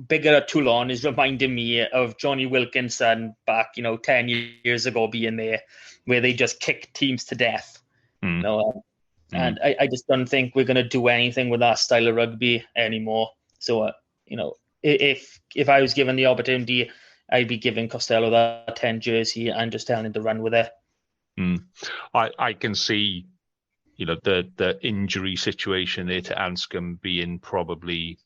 Bigger at Toulon is reminding me of Johnny Wilkinson back 10 years ago being there, where they just kicked teams to death. And I just don't think we're going to do anything with that style of rugby anymore. So if I was given the opportunity, I'd be giving Costello that 10 jersey and just telling him to run with it. I can see, the injury situation there to Anscombe being probably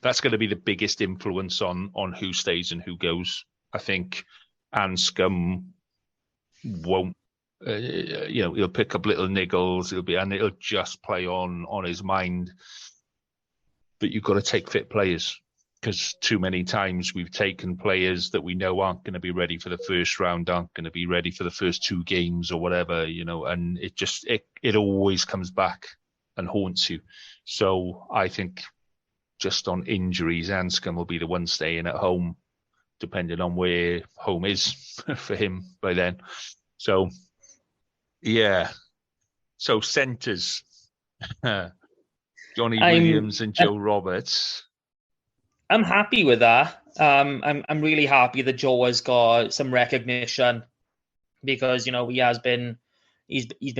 that's going to be the biggest influence on who stays and who goes. I think Anscombe won't, he'll pick up little niggles. It'll just play on his mind. But you've got to take fit players, because too many times we've taken players that we know aren't going to be ready for the first round, aren't going to be ready for the first 2 games or whatever, and it always comes back and haunts you. So I think just on injuries, Anscombe will be the one staying at home, depending on where home is for him by then. So, yeah. So centres, Johnny Williams and Joe Roberts. I'm happy with that. I'm really happy that Joe has got some recognition, because he's been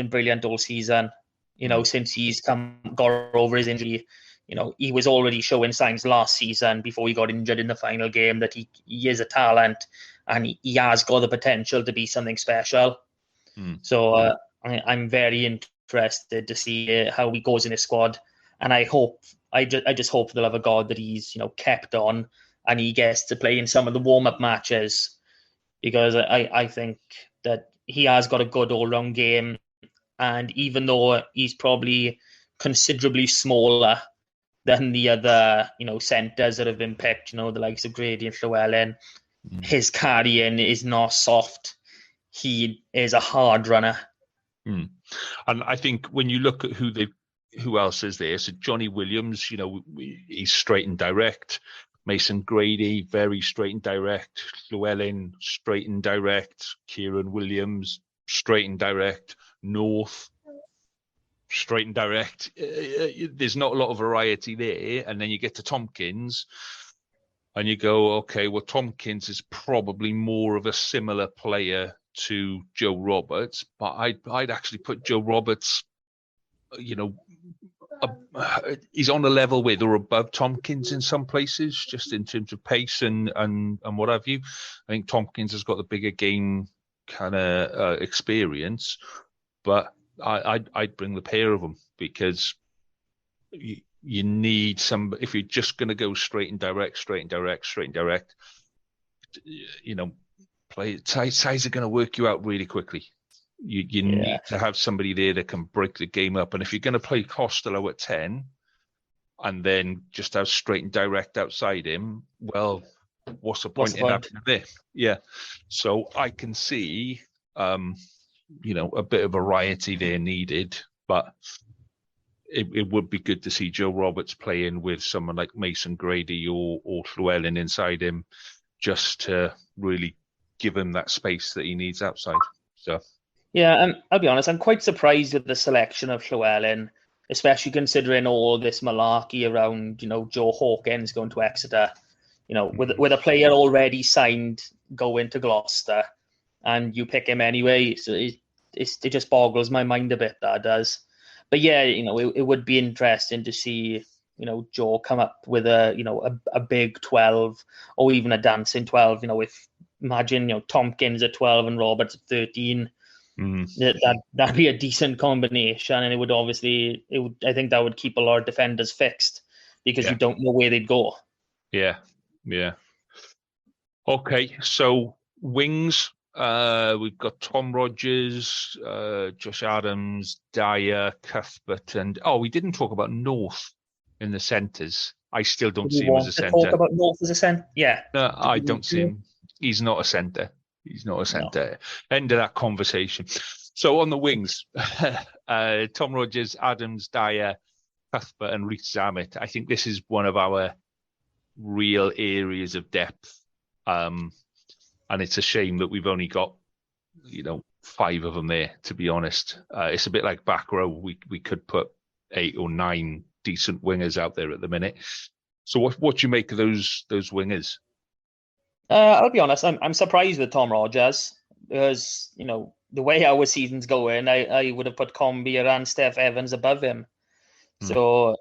brilliant all season. Since he's got over his injury. He was already showing signs last season before he got injured in the final game that he is a talent, and he has got the potential to be something special. So I'm very interested to see how he goes in his squad, and I just hope for the love of God that he's kept on and he gets to play in some of the warm-up matches, because I think that he has got a good all-round game, and even though he's probably considerably smaller than the other, centres that have been picked, the likes of Grady and Llewellyn. His carrying is not soft. He is a hard runner. And I think when you look at who else is there, so Johnny Williams, he's straight and direct. Mason Grady, very straight and direct. Llewellyn, straight and direct. Kieran Williams, straight and direct. North, straight and direct. There's not a lot of variety there. And then you get to Tompkins and you go, okay, well, Tompkins is probably more of a similar player to Joe Roberts, but I'd actually put Joe Roberts, he's on a level with or above Tompkins in some places, just in terms of pace and what have you. I think Tompkins has got the bigger game kind of experience, but I'd bring the pair of them, because you need some. If you're just going to go straight and direct, sides are going to work you out really quickly. You need to have somebody there that can break the game up. And if you're going to play Costello at 10 and then just have straight and direct outside him, well, what's the point in having there? Yeah. So I can see, a bit of variety there needed, but it would be good to see Joe Roberts playing with someone like Mason Grady or Llewellyn inside him, just to really give him that space that he needs outside. So. Yeah, and I'll be honest, I'm quite surprised with the selection of Llewellyn, especially considering all this malarkey around, Joe Hawkins going to Exeter, with a player already signed going to Gloucester, and you pick him anyway. So it just boggles my mind a bit, that does. But yeah, it would be interesting to see, Joe come up with a big 12 or even a dancing 12, imagine, Tompkins at 12 and Roberts at 13. That'd be a decent combination, and I think that would keep a lot of defenders fixed, because you don't know where they'd go. Yeah. Okay, so wings, We've got Tom Rogers, Josh Adams, Dyer, Cuthbert, and we didn't talk about North in the centres. I still don't see him as a centre. Talk about North as a centre? Yeah. No, I don't see him. He's not a centre. He's not a centre. No. End of that conversation. So on the wings, Tom Rogers, Adams, Dyer, Cuthbert, and Reece Zammit. I think this is one of our real areas of depth. And it's a shame that we've only got, 5 of them there, to be honest. It's a bit like back row. We could put 8 or 9 decent wingers out there at the minute. So what do you make of those wingers? I'll be honest, I'm surprised with Tom Rogers because, the way our season's going, I would have put Combier and Steph Evans above him. So,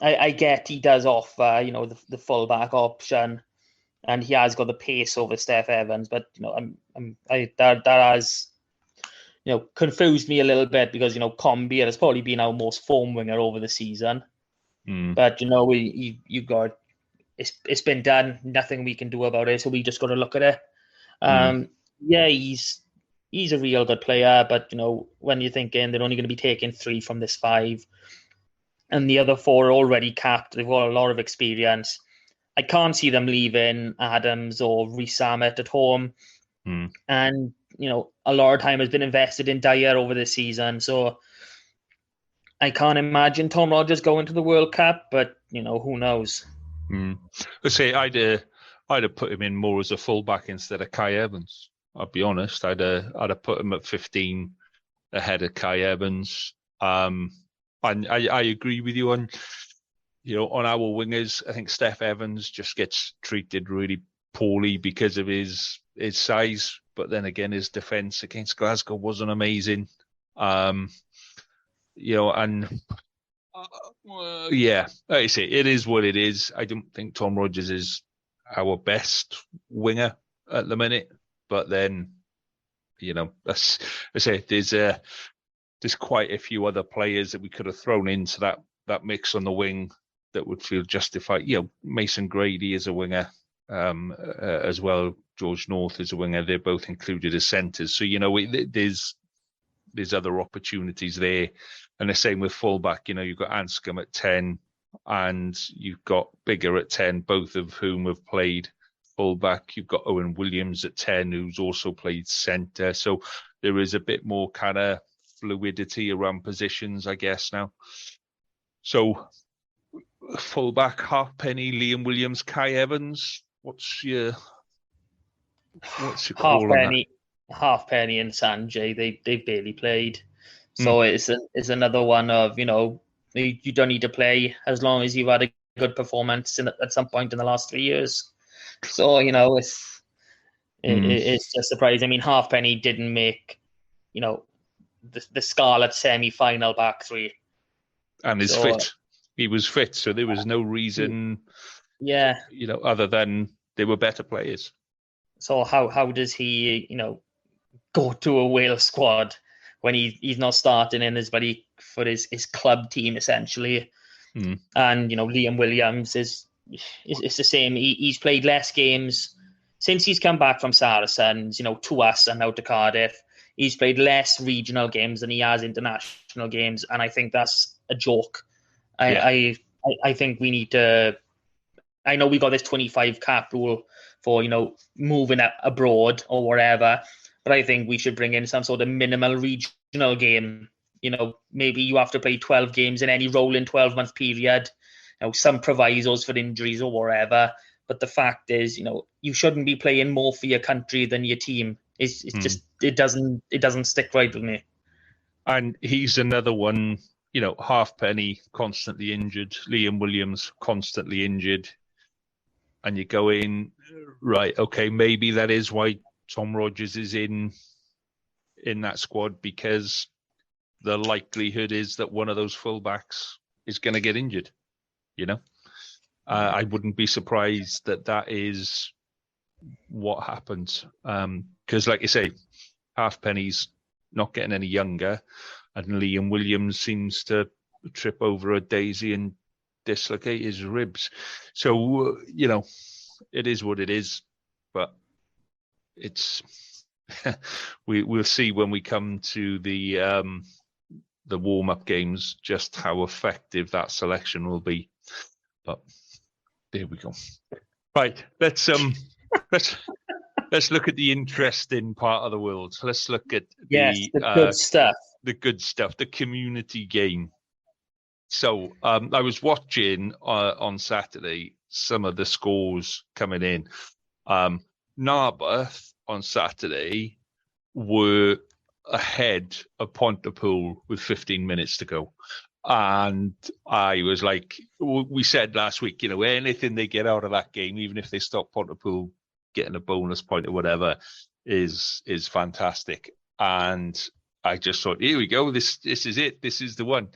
I get he does offer, the fullback option, and he has got the pace over Steph Evans, but that has confused me a little bit because Combier has probably been our most form winger over the season. But you got it's been done, nothing we can do about it, so we just got to look at it. Yeah, he's a real good player, but when you're thinking they're only going to be taking 3 from this 5, and the other 4 are already capped, they've got a lot of experience. I can't see them leaving Adams or Reece Zammit at home. And, a lot of time has been invested in Dyer over the season. So I can't imagine Tom Rogers going to the World Cup, but, who knows? Let's say I'd have put him in more as a fullback instead of Kai Evans. I'll be honest. I'd have put him at 15 ahead of Kai Evans. And I agree with you on our wingers. I think Steph Evans just gets treated really poorly because of his size. But then again, his defence against Glasgow wasn't amazing. Like I say, it is what it is. I don't think Tom Rogers is our best winger at the minute. But then, there's quite a few other players that we could have thrown into that mix on the wing that would feel justified. Mason Grady is a winger as well. George North is a winger. They're both included as centres. So, there's other opportunities there. And the same with fullback. You've got Anscombe at 10 and you've got Bigger at 10, both of whom have played fullback. You've got Owen Williams at 10, who's also played centre. So there is a bit more kind of fluidity around positions, I guess, now. So fullback, Halfpenny, Liam Williams, Kai Evans. What's your call on that? Halfpenny and Sanjay, they barely played. So it's another one of, you don't need to play as long as you've had a good performance at some point in the last 3 years. So, it's just surprising. I mean, Halfpenny didn't make, the Scarlet semi-final back 3. And he's fit. He was fit, so there was no reason, other than they were better players. So how does he, go to a Wales squad when he's not starting in for his club team, essentially? And, Liam Williams is the same. He's played less games since he's come back from Saracens, to us and now to Cardiff. He's played less regional games than he has international games, and I think that's a joke. I think we need to. I know we got this 25 cap rule for moving abroad or whatever, but I think we should bring in some sort of minimal regional game. Maybe you have to play 12 games in any rolling 12-month period. Some provisos for injuries or whatever. But the fact is, you shouldn't be playing more for your country than your team. It's just it doesn't stick right with me. And he's another one. Halfpenny constantly injured, Liam Williams constantly injured, and you go in, right? Okay, maybe that is why Tom Rogers is in that squad, because the likelihood is that one of those fullbacks is going to get injured. I wouldn't be surprised that is what happens. Because, like you say, Halfpenny's not getting any younger, and Liam Williams seems to trip over a daisy and dislocate his ribs. So, it is what it is. But it's we'll see when we come to the warm-up games just how effective that selection will be. But there we go. Right, let's look at the interesting part of the world. So let's look at the good stuff. The good stuff, the community game. So I was watching on Saturday some of the scores coming in. Narberth on Saturday were ahead of Pontypool with 15 minutes to go. And I was like, we said last week, anything they get out of that game, even if they stop Pontypool getting a bonus point or whatever, is fantastic. And I just thought, here we go, this is it, this is the one.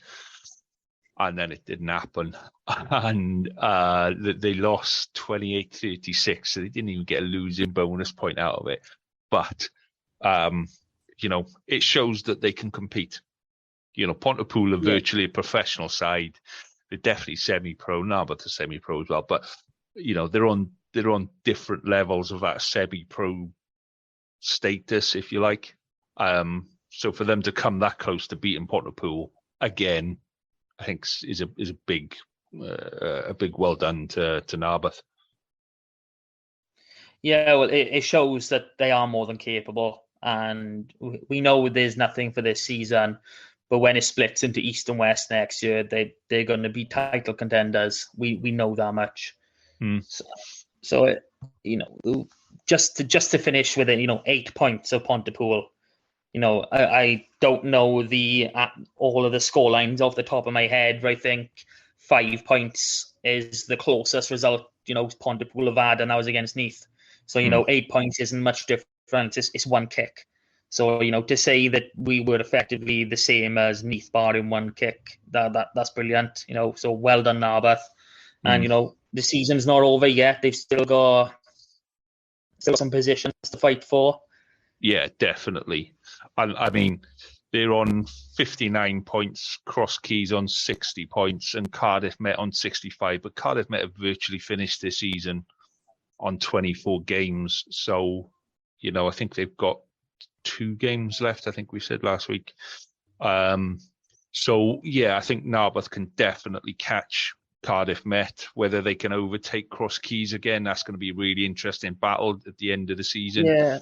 And then it didn't happen. And they lost 28-36, so they didn't even get a losing bonus point out of it. But, it shows that they can compete. Pontypool are virtually a professional side. They're definitely semi-pro, Narberth are semi-pro as well. But, they're on different levels of that semi-pro status, if you like. So for them to come that close to beating Pontypool again, I think is a big well done to Narberth. Yeah, well, it shows that they are more than capable, and we know there's nothing for this season. But when it splits into East and West next year, they're going to be title contenders. We know that much. So just to finish with it, 8 points of Pontypool. I don't know all of the score lines off the top of my head, but I think 5 points is the closest result, Pontypool have had, and that was against Neath. So, 8 points isn't much different. It's one kick. So, to say that we were effectively the same as Neath barring one kick, that's brilliant. So well done, Narberth. And, the season's not over yet. They've still got some positions to fight for. Yeah, definitely. I mean, they're on 59 points, Cross Keys on 60 points, and Cardiff Met on 65. But Cardiff Met have virtually finished this season on 24 games. So, I think they've got 2 games left, I think we said last week. So, yeah, I think Narberth can definitely catch Cardiff Met. Whether they can overtake Cross Keys again, that's going to be a really interesting battle at the end of the season. Yeah.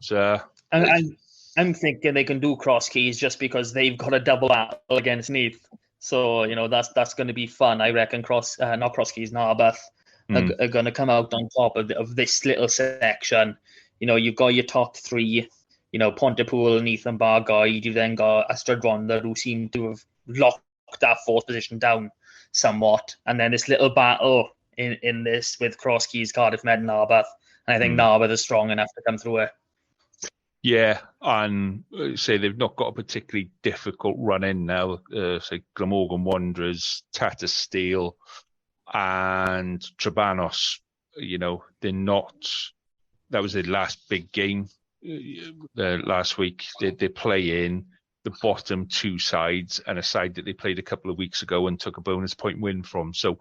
So I'm thinking they can do Cross Keys just because they've got a double battle against Neath. So, that's going to be fun. I reckon not Cross Keys, Narberth are going to come out on top of this little section. You've got your top 3, Pontypool, Neath and Bargoed. You've then got Ystrad who seem to have locked that 4th position down somewhat. And then this little battle in this with Cross Keys, Cardiff Met and Narberth. And I think Narberth is strong enough to come through it. Yeah, and say they've not got a particularly difficult run in now. Say Glamorgan Wanderers, Tata Steel, and Trebanos. They're not. That was their last big game last week. They play in the bottom 2 sides and a side that they played a couple of weeks ago and took a bonus point win from. So,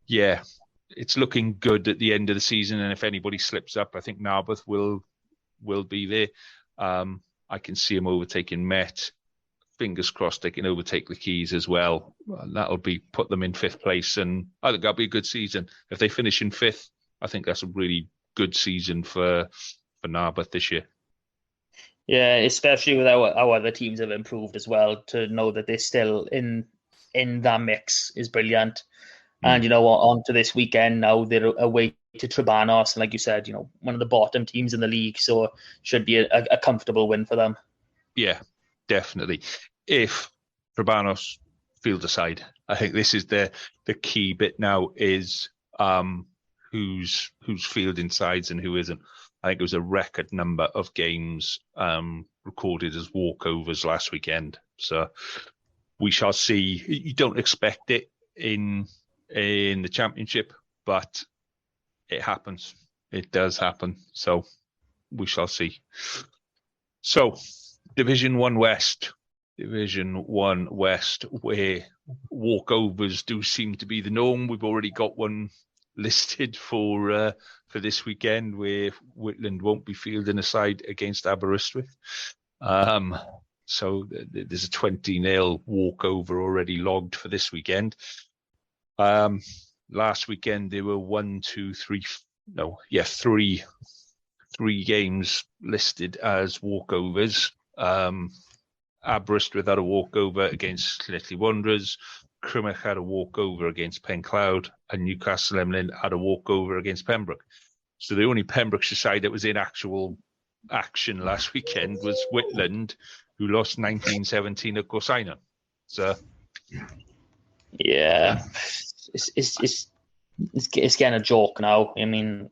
yeah, it's looking good at the end of the season. And if anybody slips up, I think Narberth will be there. I can see them overtaking Met. Fingers crossed they can overtake the Keys as well. That'll put them in 5th place, and I think that'll be a good season. If they finish in 5th, I think that's a really good season for Narberth this year. Yeah, especially with how other teams have improved as well. To know that they're still in that mix is brilliant. And, on to this weekend now, they're away to Trebanos. And like you said, one of the bottom teams in the league. So should be a comfortable win for them. Yeah, definitely. If Trebanos field aside, I think this is the key bit now is who's fielding sides and who isn't. I think it was a record number of games recorded as walkovers last weekend. So we shall see. You don't expect it in the championship, but it happens. It does happen. So we shall see. So Division 1 West, where walkovers do seem to be the norm. We've already got one listed for this weekend, where Whitland won't be fielding a side against Aberystwyth. So there's a 20-0 walkover already logged for this weekend. Last weekend there were three games listed as walkovers. Aberystwyth had a walkover against Llanelli Wanderers, Crymych had a walkover against Pencloud, and Newcastle Emlyn had a walkover against Pembroke. So the only Pembrokeshire side that was in actual action last weekend was Whitland, who lost 19-17 at Gorsina. So, yeah, it's getting a joke now. I mean,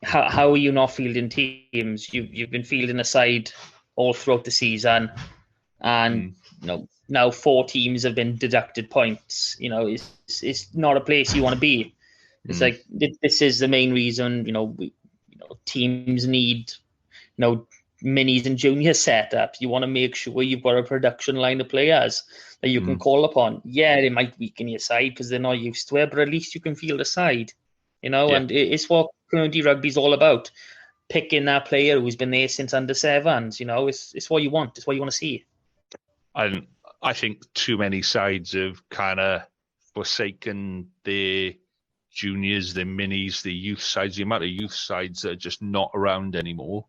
how are you not fielding teams? You've been fielding a side all throughout the season, and now 4 teams have been deducted points. It's not a place you want to be. It's like this is the main reason. Teams need minis and junior setup. You want to make sure you've got a production line of players that you can call upon. Yeah, they might weaken your side because they're not used to it, but at least you can field a side. And it's what community rugby's all about. Picking that player who's been there since under 7s. It's what you want. It's what you want to see. And I think too many sides have kind of forsaken their juniors, their minis, the youth sides. The amount of youth sides that are just not around anymore.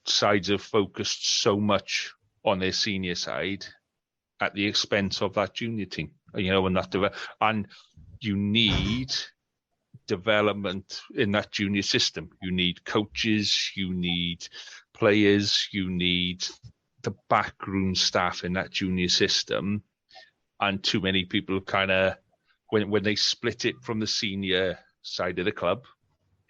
Sides have focused so much on their senior side at the expense of that junior team. And you need development in that junior system. You need coaches, you need players, you need the backroom staff in that junior system. And too many people kind of, when they split it from the senior side of the club,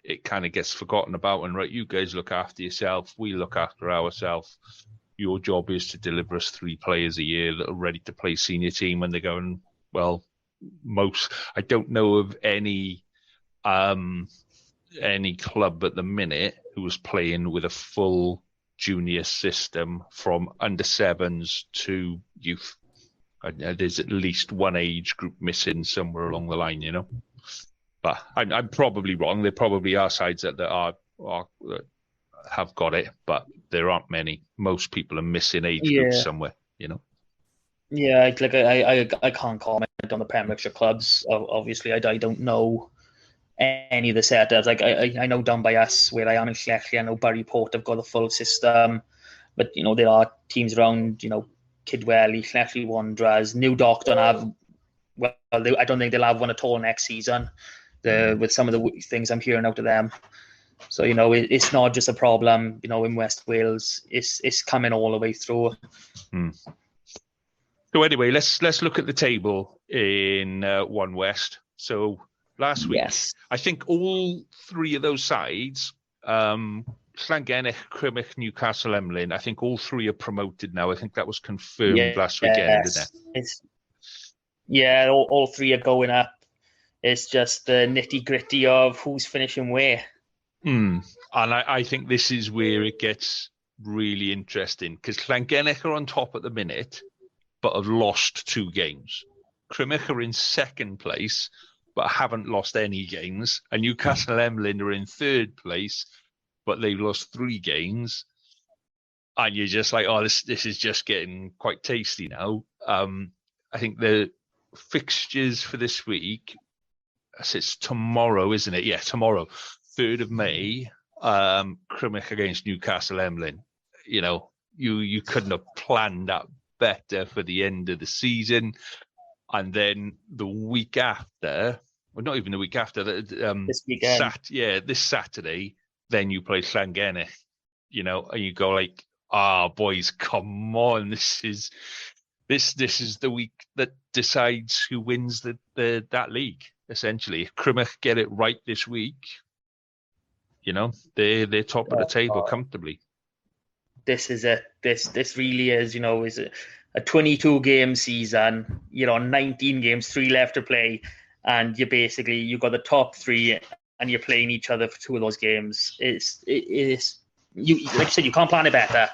it kind of gets forgotten about. And right, you guys look after yourself, we look after ourselves. Your job is to deliver us 3 players a year that are ready to play senior team. And they're going, well, I don't know of any club at the minute who was playing with a full junior system from under 7s to youth. There's at least one age group missing somewhere along the line, But I'm probably wrong. There probably are sides that have got it, but there aren't many. Most people are missing age groups somewhere, Yeah, I can't comment on the Pembrokeshire clubs. Obviously, I don't know any of the setups. I know down by us where I am in Llanelli, I know Barryport have got the full system, but there are teams around, Kidwelly, Llanelli Wanderers, New Dock don't have. Well, I don't think they'll have one at all next season. With some of the things I'm hearing out of them, so it's not just a problem. In West Wales, it's coming all the way through. So anyway, let's look at the table in One West. So last week, I think all 3 of those sides, Llangennech, Crymych, Newcastle Emlyn, I think all 3 are promoted now. I think that was confirmed last weekend, isn't it? All 3 are going up. It's just the nitty-gritty of who's finishing where. And I think this is where it gets really interesting, because Llangennech are on top at the minute, but have lost 2 games. Crymych are in 2nd place, but haven't lost any games. And Newcastle Emlyn are in 3rd place, but they've lost 3 games. And you're just like, oh, this is just getting quite tasty now. I think the fixtures for this week, it's tomorrow, isn't it? Yeah, tomorrow, 3rd of May, Crymych against Newcastle Emlyn. You couldn't have planned that better for the end of the season. And then the week after, well, not even the week after, this weekend. This Saturday, then you play Llangennech, and you go like, boys, come on, this is the week that decides who wins that league. Essentially, if Crymych get it right this week, they're top of the table comfortably. This is it. This really is, is a 22 game season. 19 games, 3 left to play, and you've got the top 3, and you're playing each other for 2 of those games. It's you like you said, you can't plan it better.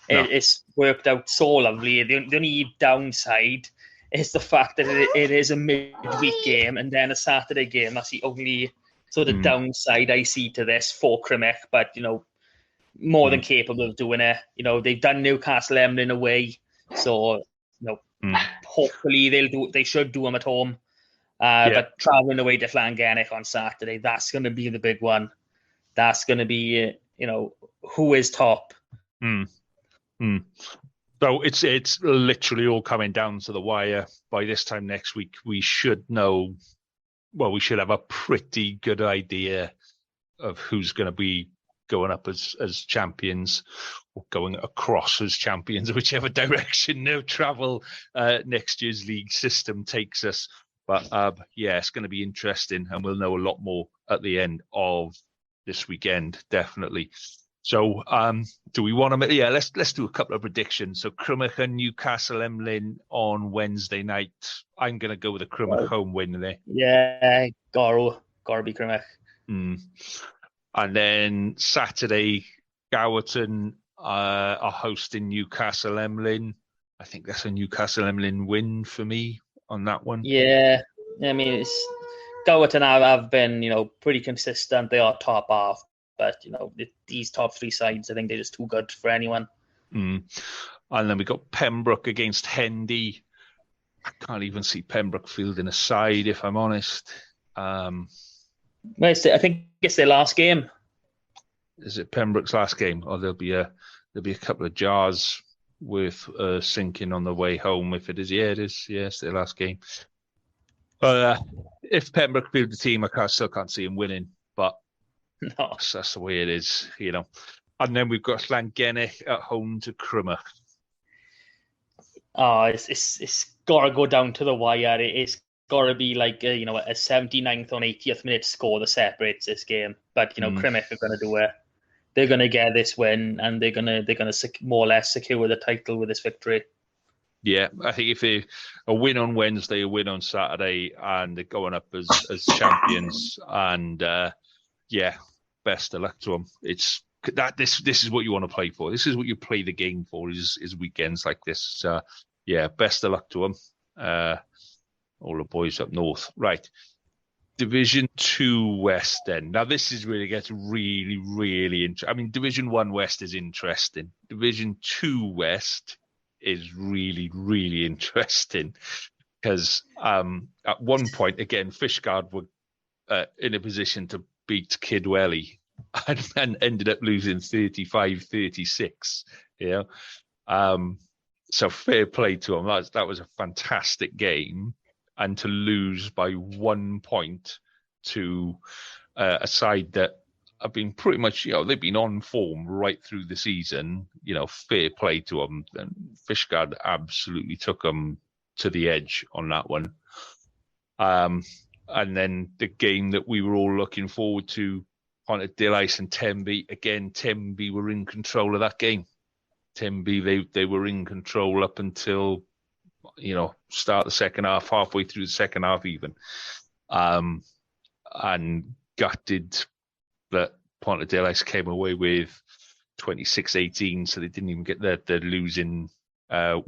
No. It's worked out so lovely. The only downside is the fact that it is a midweek game and then a Saturday game. That's the only sort of downside I see to this for Crymych, but, more than capable of doing it. They've done Newcastle Emlyn away, so, hopefully they should do them at home. But travelling away to Llangennech on Saturday, that's going to be the big one. That's going to be, who is top. So it's literally all coming down to the wire. By this time next week, we should know. Well, we should have a pretty good idea of who's going to be going up as champions, or going across as champions, whichever direction their travel next year's league system takes us. But it's going to be interesting, and we'll know a lot more at the end of this weekend, definitely. So, do we want to? Yeah, let's do a couple of predictions. So, Crymych and Newcastle Emlyn on Wednesday night. I'm going to go with a Crymych home win there. Yeah, gotta be Crymych. And then Saturday, Gowerton are hosting Newcastle Emlyn. I think that's a Newcastle Emlyn win for me on that one. Yeah, I mean, Gowerton have been, pretty consistent. They are top half. But, these top three sides, I think they're just too good for anyone. And then we got Pembroke against Hendy. I can't even see Pembroke fielding a side, if I'm honest. I think it's their last game. Is it Pembroke's last game? Or there'll be a couple of jars worth sinking on the way home if it is. Yeah, it is. Yeah, it's their last game. If Pembroke field the team, I still can't see him winning. But no, that's the way it is, And then we've got Llangennech at home to Crymych. Oh, it's got to go down to the wire. It's got to be like a 79th or 80th minute score that separates this game. But Crymych are going to do it. They're going to get this win, and they're going to more or less secure the title with this victory. Yeah, I think if a win on Wednesday, a win on Saturday, and they're going up as champions, and best of luck to them. It's that this is what you want to play for. This is what you play the game for. Is weekends like this. So, best of luck to them. All the boys up north, right? Division 2 West. Then now this is really gets really, really interesting. I mean, Division 1 West is interesting. Division 2 West is really, really interesting because at one point again, Fishguard were in a position to beat Kidwelly and ended up losing 35-36. So fair play to them. That was a fantastic game, and to lose by 1 point to a side that have been pretty much, they've been on form right through the season. Fair play to them. And Fishguard absolutely took them to the edge on that one. And then the game that we were all looking forward to, Pontypool and Tenby. Again, Tenby were in control of that game. Tenby, they were in control up until, start the second half, halfway through the second half even. And gutted that Pontypool came away with 26-18, so they didn't even get their losing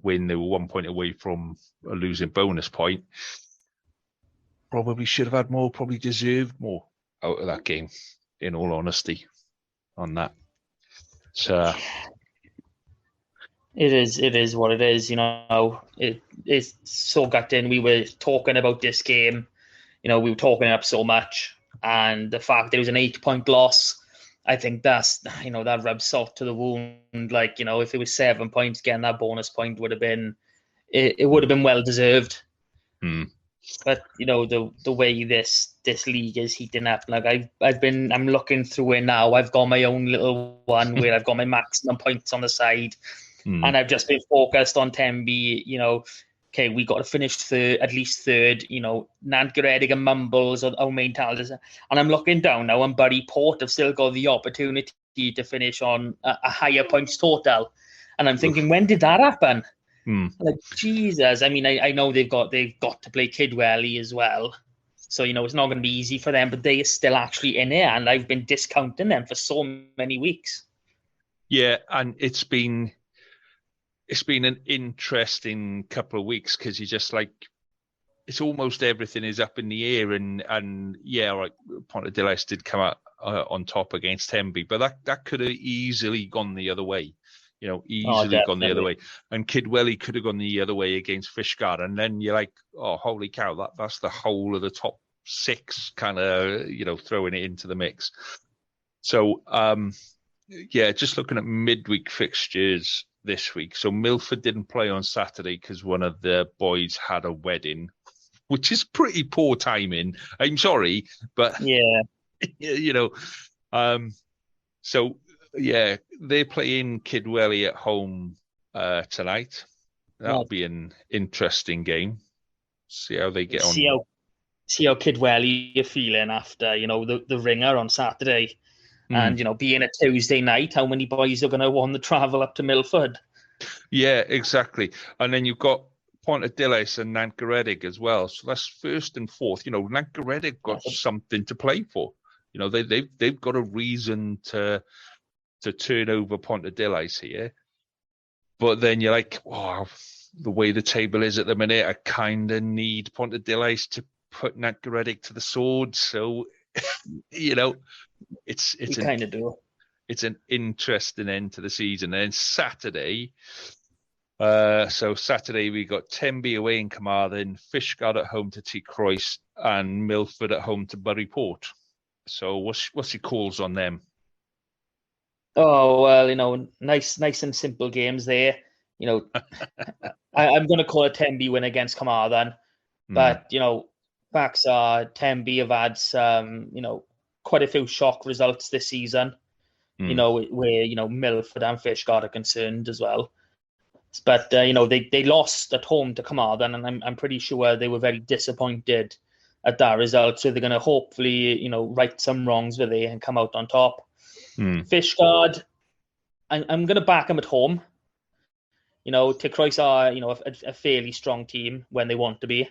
win. They were 1 point away from a losing bonus point. Probably should have had more, probably deserved more out of that game, in all honesty, on that. So it is what it is, it's so gutting. We were talking about this game, we were talking it up so much, and the fact that it was an 8-point loss, I think that's, that rubs salt to the wound. Like, if it was 7 points, getting that bonus point would have been, it would have been well deserved. But the way this league is heating up, like I'm looking through it now. I've got my own little one where I've got my maximum points on the side, and I've just been focused on Tenby. Okay, we got to finish at least third. Nant Garedig and Mumbles are our main talents, and I'm looking down now, and Bury Port have still got the opportunity to finish on a higher points total, and I'm thinking, when did that happen? Like, Jesus, I mean, I know they've got to play Kidwelly as well, so it's not going to be easy for them, but they are still actually in it, and I've been discounting them for so many weeks. Yeah, and it's been it's been an interesting couple of weeks because you're just like, it's almost everything is up in the air, and yeah, right, Pontypool did come out on top against Tenby, but that could have easily gone the other way. Easily gone the other way. And Kidwelly could have gone the other way against Fishguard. And then you're like, oh, holy cow, that's the whole of the top 6 kind of, throwing it into the mix. So, just looking at midweek fixtures this week. So Milford didn't play on Saturday because one of the boys had a wedding, which is pretty poor timing. I'm sorry, but, so... Yeah, they're playing Kidwelly at home tonight. That'll be an interesting game. See how they get on. See how Kidwelly are feeling after, the ringer on Saturday. And, being a Tuesday night, how many boys are going to want to travel up to Milford? Yeah, exactly. And then you've got Pontypool and Narberth as well. So that's first and fourth. Narberth got something to play for. They've got a reason to turn over Pontypool here. But then you're like, wow, the way the table is at the minute, I kind of need Pontypool to put Narberth to the sword. So, it's kind of do. It's an interesting end to the season. And then Saturday, Saturday we got Tenby away in Carmarthen, Fishguard at home to T. Croix, and Milford at home to Buryport. So what's your calls on them? Oh, well, nice and simple games there. I'm going to call a Tenby win against Carmarthen. But, facts are Tenby have had some, quite a few shock results this season, where, Milford and Fishguard are concerned as well. But, they lost at home to Carmarthen, and I'm pretty sure they were very disappointed at that result. So they're going to hopefully, right some wrongs with it and come out on top. Fishguard, I'm going to back them at home. T. Croix are, a fairly strong team when they want to be.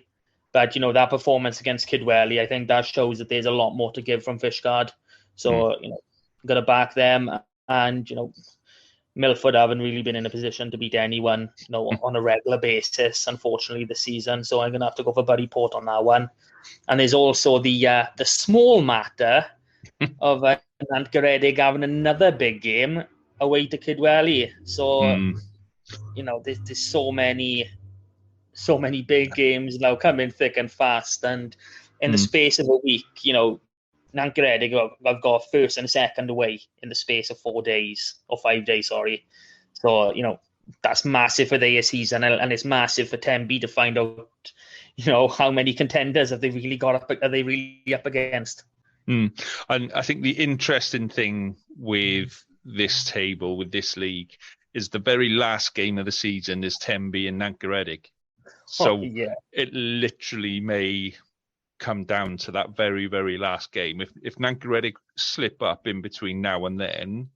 But, that performance against Kidwelly, I think that shows that there's a lot more to give from Fishguard. So, I'm going to back them. And, Milford haven't really been in a position to beat anyone, on a regular basis, unfortunately, this season. So I'm going to have to go for Buryport on that one. And there's also the small matter of Narberth having another big game away to Kidwelly. So, there's so many big games now coming thick and fast. And in the space of a week, Narberth have got first and second away in the space of 4 days, or 5 days, sorry. So, that's massive for their season, and it's massive for Tenby to find out, how many contenders are they really up against. And I think the interesting thing with this table, with this league, is the very last game of the season is Tenby and Narberth. So it literally may come down to that very, very last game. If Narberth slip up in between now and then,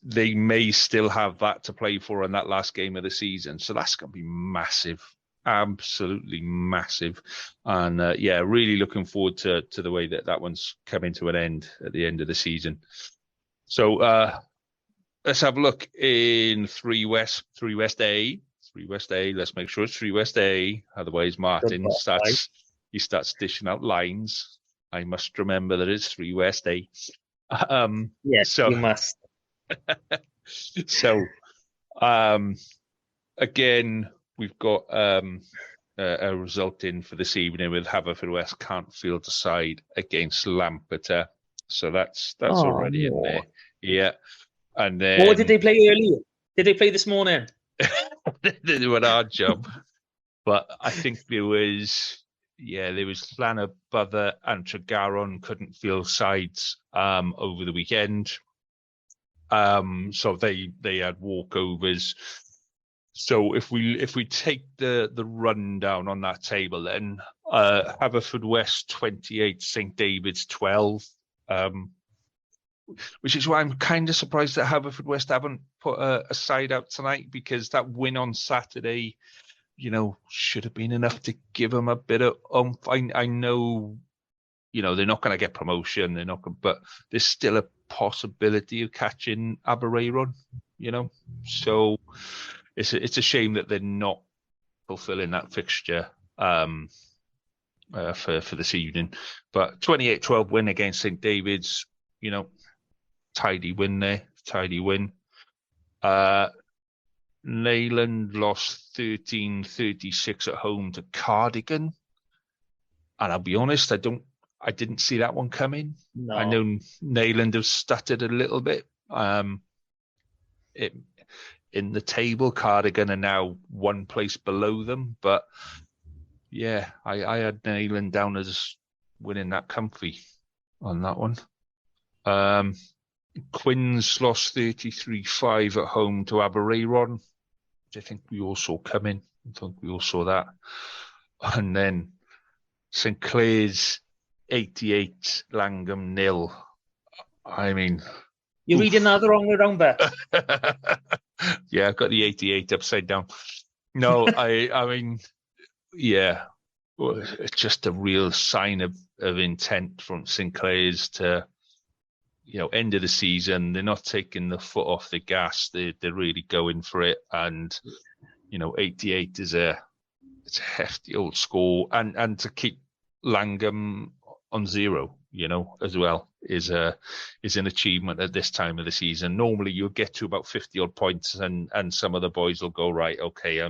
they may still have that to play for in that last game of the season. So that's going to be massive. Absolutely massive. And really looking forward to the way that one's coming to an end at the end of the season. So let's have a look in 3 West A. 3 West A, let's make sure it's 3 West A. Otherwise Martin starts dishing out lines. I must remember that it's 3 West A. Yes, you must. So again, we've got a result in for this evening with Haverfordwest Canfield side against Lampeter. So that's already in there. Yeah. And then... What did they play earlier? Did they play this morning? They do an hard job. But I think there was Llanybother and Tregaron couldn't field sides over the weekend. So they had walkovers. So if we take the rundown on that table, then Haverfordwest 28, St David's 12, which is why I'm kind of surprised that Haverfordwest haven't put a side out tonight, because that win on Saturday, should have been enough to give them a bit of oomph. I know, they're not going to get promotion, but there's still a possibility of catching Aberaeron. So it's a shame that they're not fulfilling that fixture for this evening. But 28-12 win against St David's, tidy win there, tidy win. Neyland lost 13-36 at home to Cardigan. And I'll be honest, I didn't see that one coming. No. I know Neyland have stuttered a little bit. In the table, Cardigan are now one place below them. But yeah, I had Neyland down as winning that comfy on that one. Quins lost 33-5 at home to Aberaeron, which I think we all saw coming. I think we all saw that. And then St Clair's 88, Langham 0. I mean... You're reading that the wrong way around, Bet. Yeah, I've got the 88 upside down. No, I mean, yeah, it's just a real sign of intent from St Clair's to, end of the season. They're not taking the foot off the gas. They're really going for it. And, 88 it's a hefty old score. And to keep Langham on 0, as well is an achievement at this time of the season. Normally you'll get to about 50 odd points and some of the boys will go, right, okay,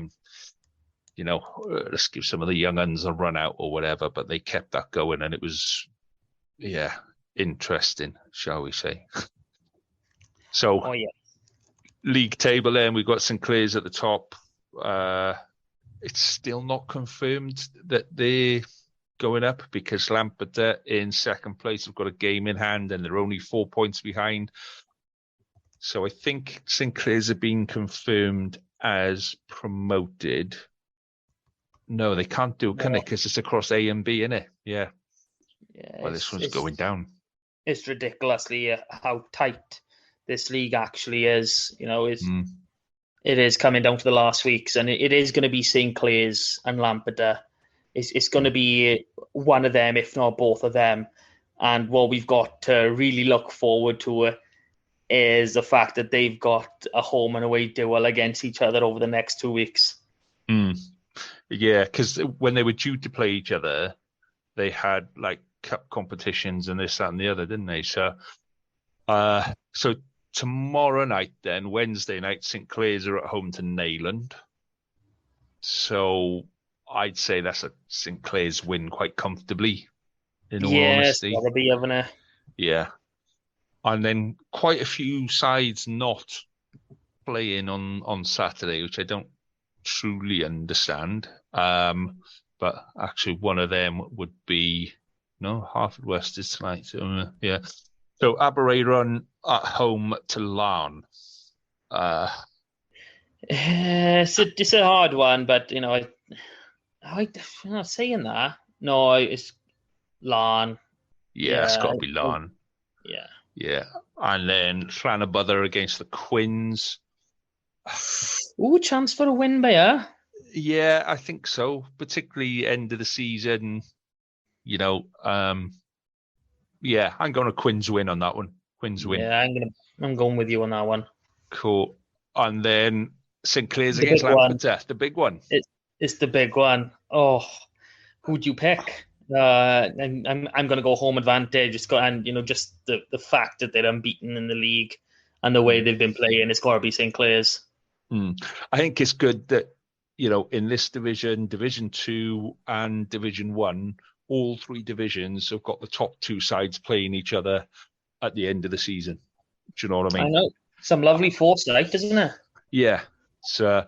let's give some of the young uns a run out or whatever, but they kept that going and it was, interesting, shall we say. So, league table then, we've got St Clair's at the top. It's still not confirmed that they're going up because Lampeter in second place have got a game in hand and they're only 4 points behind. So I think St Clair's have been confirmed as promoted. No, they can't do it, can they? Because it's across A and B, isn't it? Yeah. Well, this one's going down. It's ridiculously how tight this league actually is. It is coming down to the last weeks, and it is going to be St Clair's and Lampeter. It's going to be one of them, if not both of them. And what we've got to really look forward to is the fact that they've got a home and away duel against each other over the next 2 weeks. Yeah, because when they were due to play each other, they had like cup competitions and this, that, and the other, didn't they? So, so tomorrow night, then Wednesday night, St Clair's are at home to Neyland. So I'd say that's a St Clair's win quite comfortably, in all honesty. Yes, probably, haven't it? Yeah. And then quite a few sides not playing on Saturday, which I don't truly understand. But actually one of them would be, Hartford is tonight. So, yeah. So Aberaeron at home to Larne. It's a hard one, but, I'm not saying that. No, it's Larne. Yeah, it's got to be Larne. Yeah. Yeah. And then Llanybother against the Quins. Ooh, chance for a win by her. Yeah, I think so. Particularly end of the season, Yeah, I'm going to Quins win on that one. Quins win. Yeah, I'm going with you on that one. Cool. And then St Clair's against Lampeter, the big one. It's the big one. Oh, who'd you pick? I'm going to go home advantage. Just the fact that they're unbeaten in the league and the way they've been playing, it's got to be St Clair's. I think it's good that in this division, Division 2 and Division 1, all three divisions have got the top two sides playing each other at the end of the season. Do you know what I mean? I know. Some lovely foresight, isn't it? Yeah. So,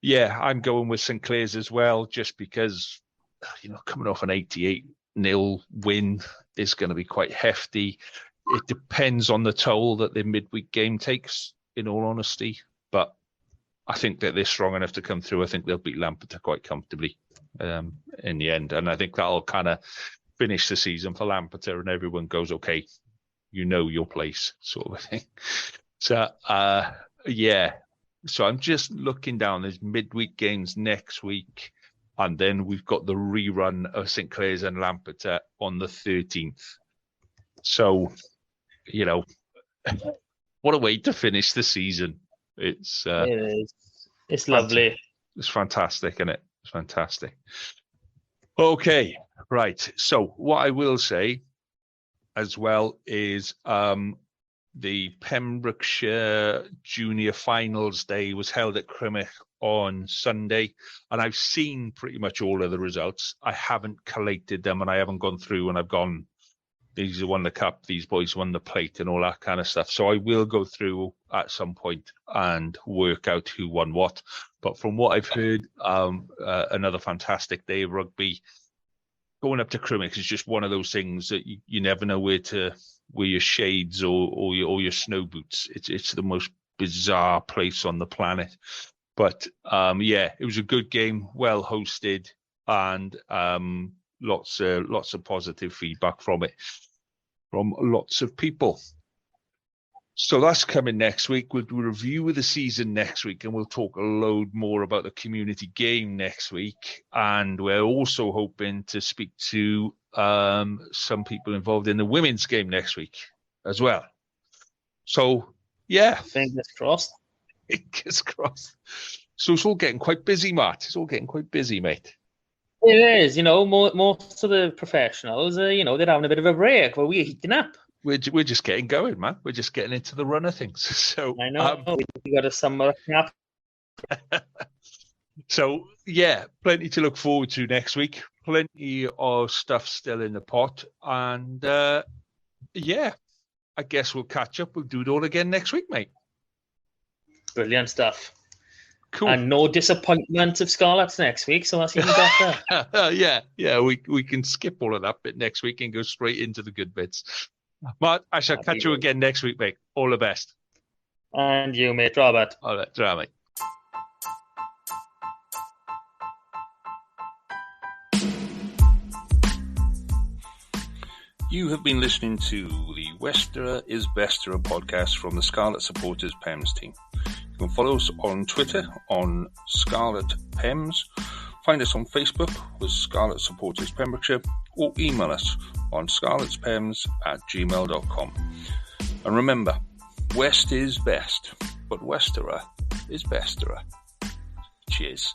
I'm going with St Clair's as well, just because, coming off an 88-0 win is going to be quite hefty. It depends on the toll that the midweek game takes, in all honesty. But I think that they're strong enough to come through. I think they'll beat Lampeter quite comfortably in the end. And I think that'll kind of finish the season for Lampeter and everyone goes, okay, you know your place, sort of thing. So, So I'm just looking down. There's midweek games next week. And then we've got the rerun of St Clair's and Lampeter on the 13th. So, what a way to finish the season. It's it is. It's lovely. It's fantastic, isn't it? It's fantastic. Okay, right. So what I will say as well is the Pembrokeshire Junior Finals Day was held at Crymych on Sunday, and I've seen pretty much all of the results. I haven't collated them, and I haven't gone through and I've gone, these won the cup, these boys won the plate, and all that kind of stuff. So I will go through at some point and work out who won what. But from what I've heard, another fantastic day of rugby. Going up to Crymych is just one of those things that you never know where to wear your shades or your snow boots. It's the most bizarre place on the planet. But yeah, it was a good game, well hosted, and lots of positive feedback from it, from lots of people. So that's coming next week. We'll do a review of the season next week, and we'll talk a load more about the community game next week. And we're also hoping to speak to some people involved in the women's game next week as well. So, yeah. Fingers crossed. Fingers crossed. So it's all getting quite busy, Matt. It's all getting quite busy, mate. It is. Most of the professionals, they're having a bit of a break, but we're heating up. We're just getting going, man. We're just getting into the run of things. So I know we got a summer snap. So yeah, plenty to look forward to next week. Plenty of stuff still in the pot, and yeah, I guess we'll catch up. We'll do it all again next week, mate. Brilliant stuff. Cool. And no disappointment of Scarlets next week, so that's even better. yeah, we can skip all of that bit next week and go straight into the good bits. Matt, I shall catch you again next week, mate. All the best. And you, mate. Robert. All right, try, mate. You have been listening to the Westerer is Besterer podcast from the Scarlet Supporters Pems team. You can follow us on Twitter on Scarlet Pems, find us on Facebook with Scarlet Supporters Pembrokeshire, or email us on scarletspems@gmail.com. And remember, West is best, but Westerer is Besterer. Cheers.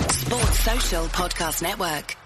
Sports Social Podcast Network.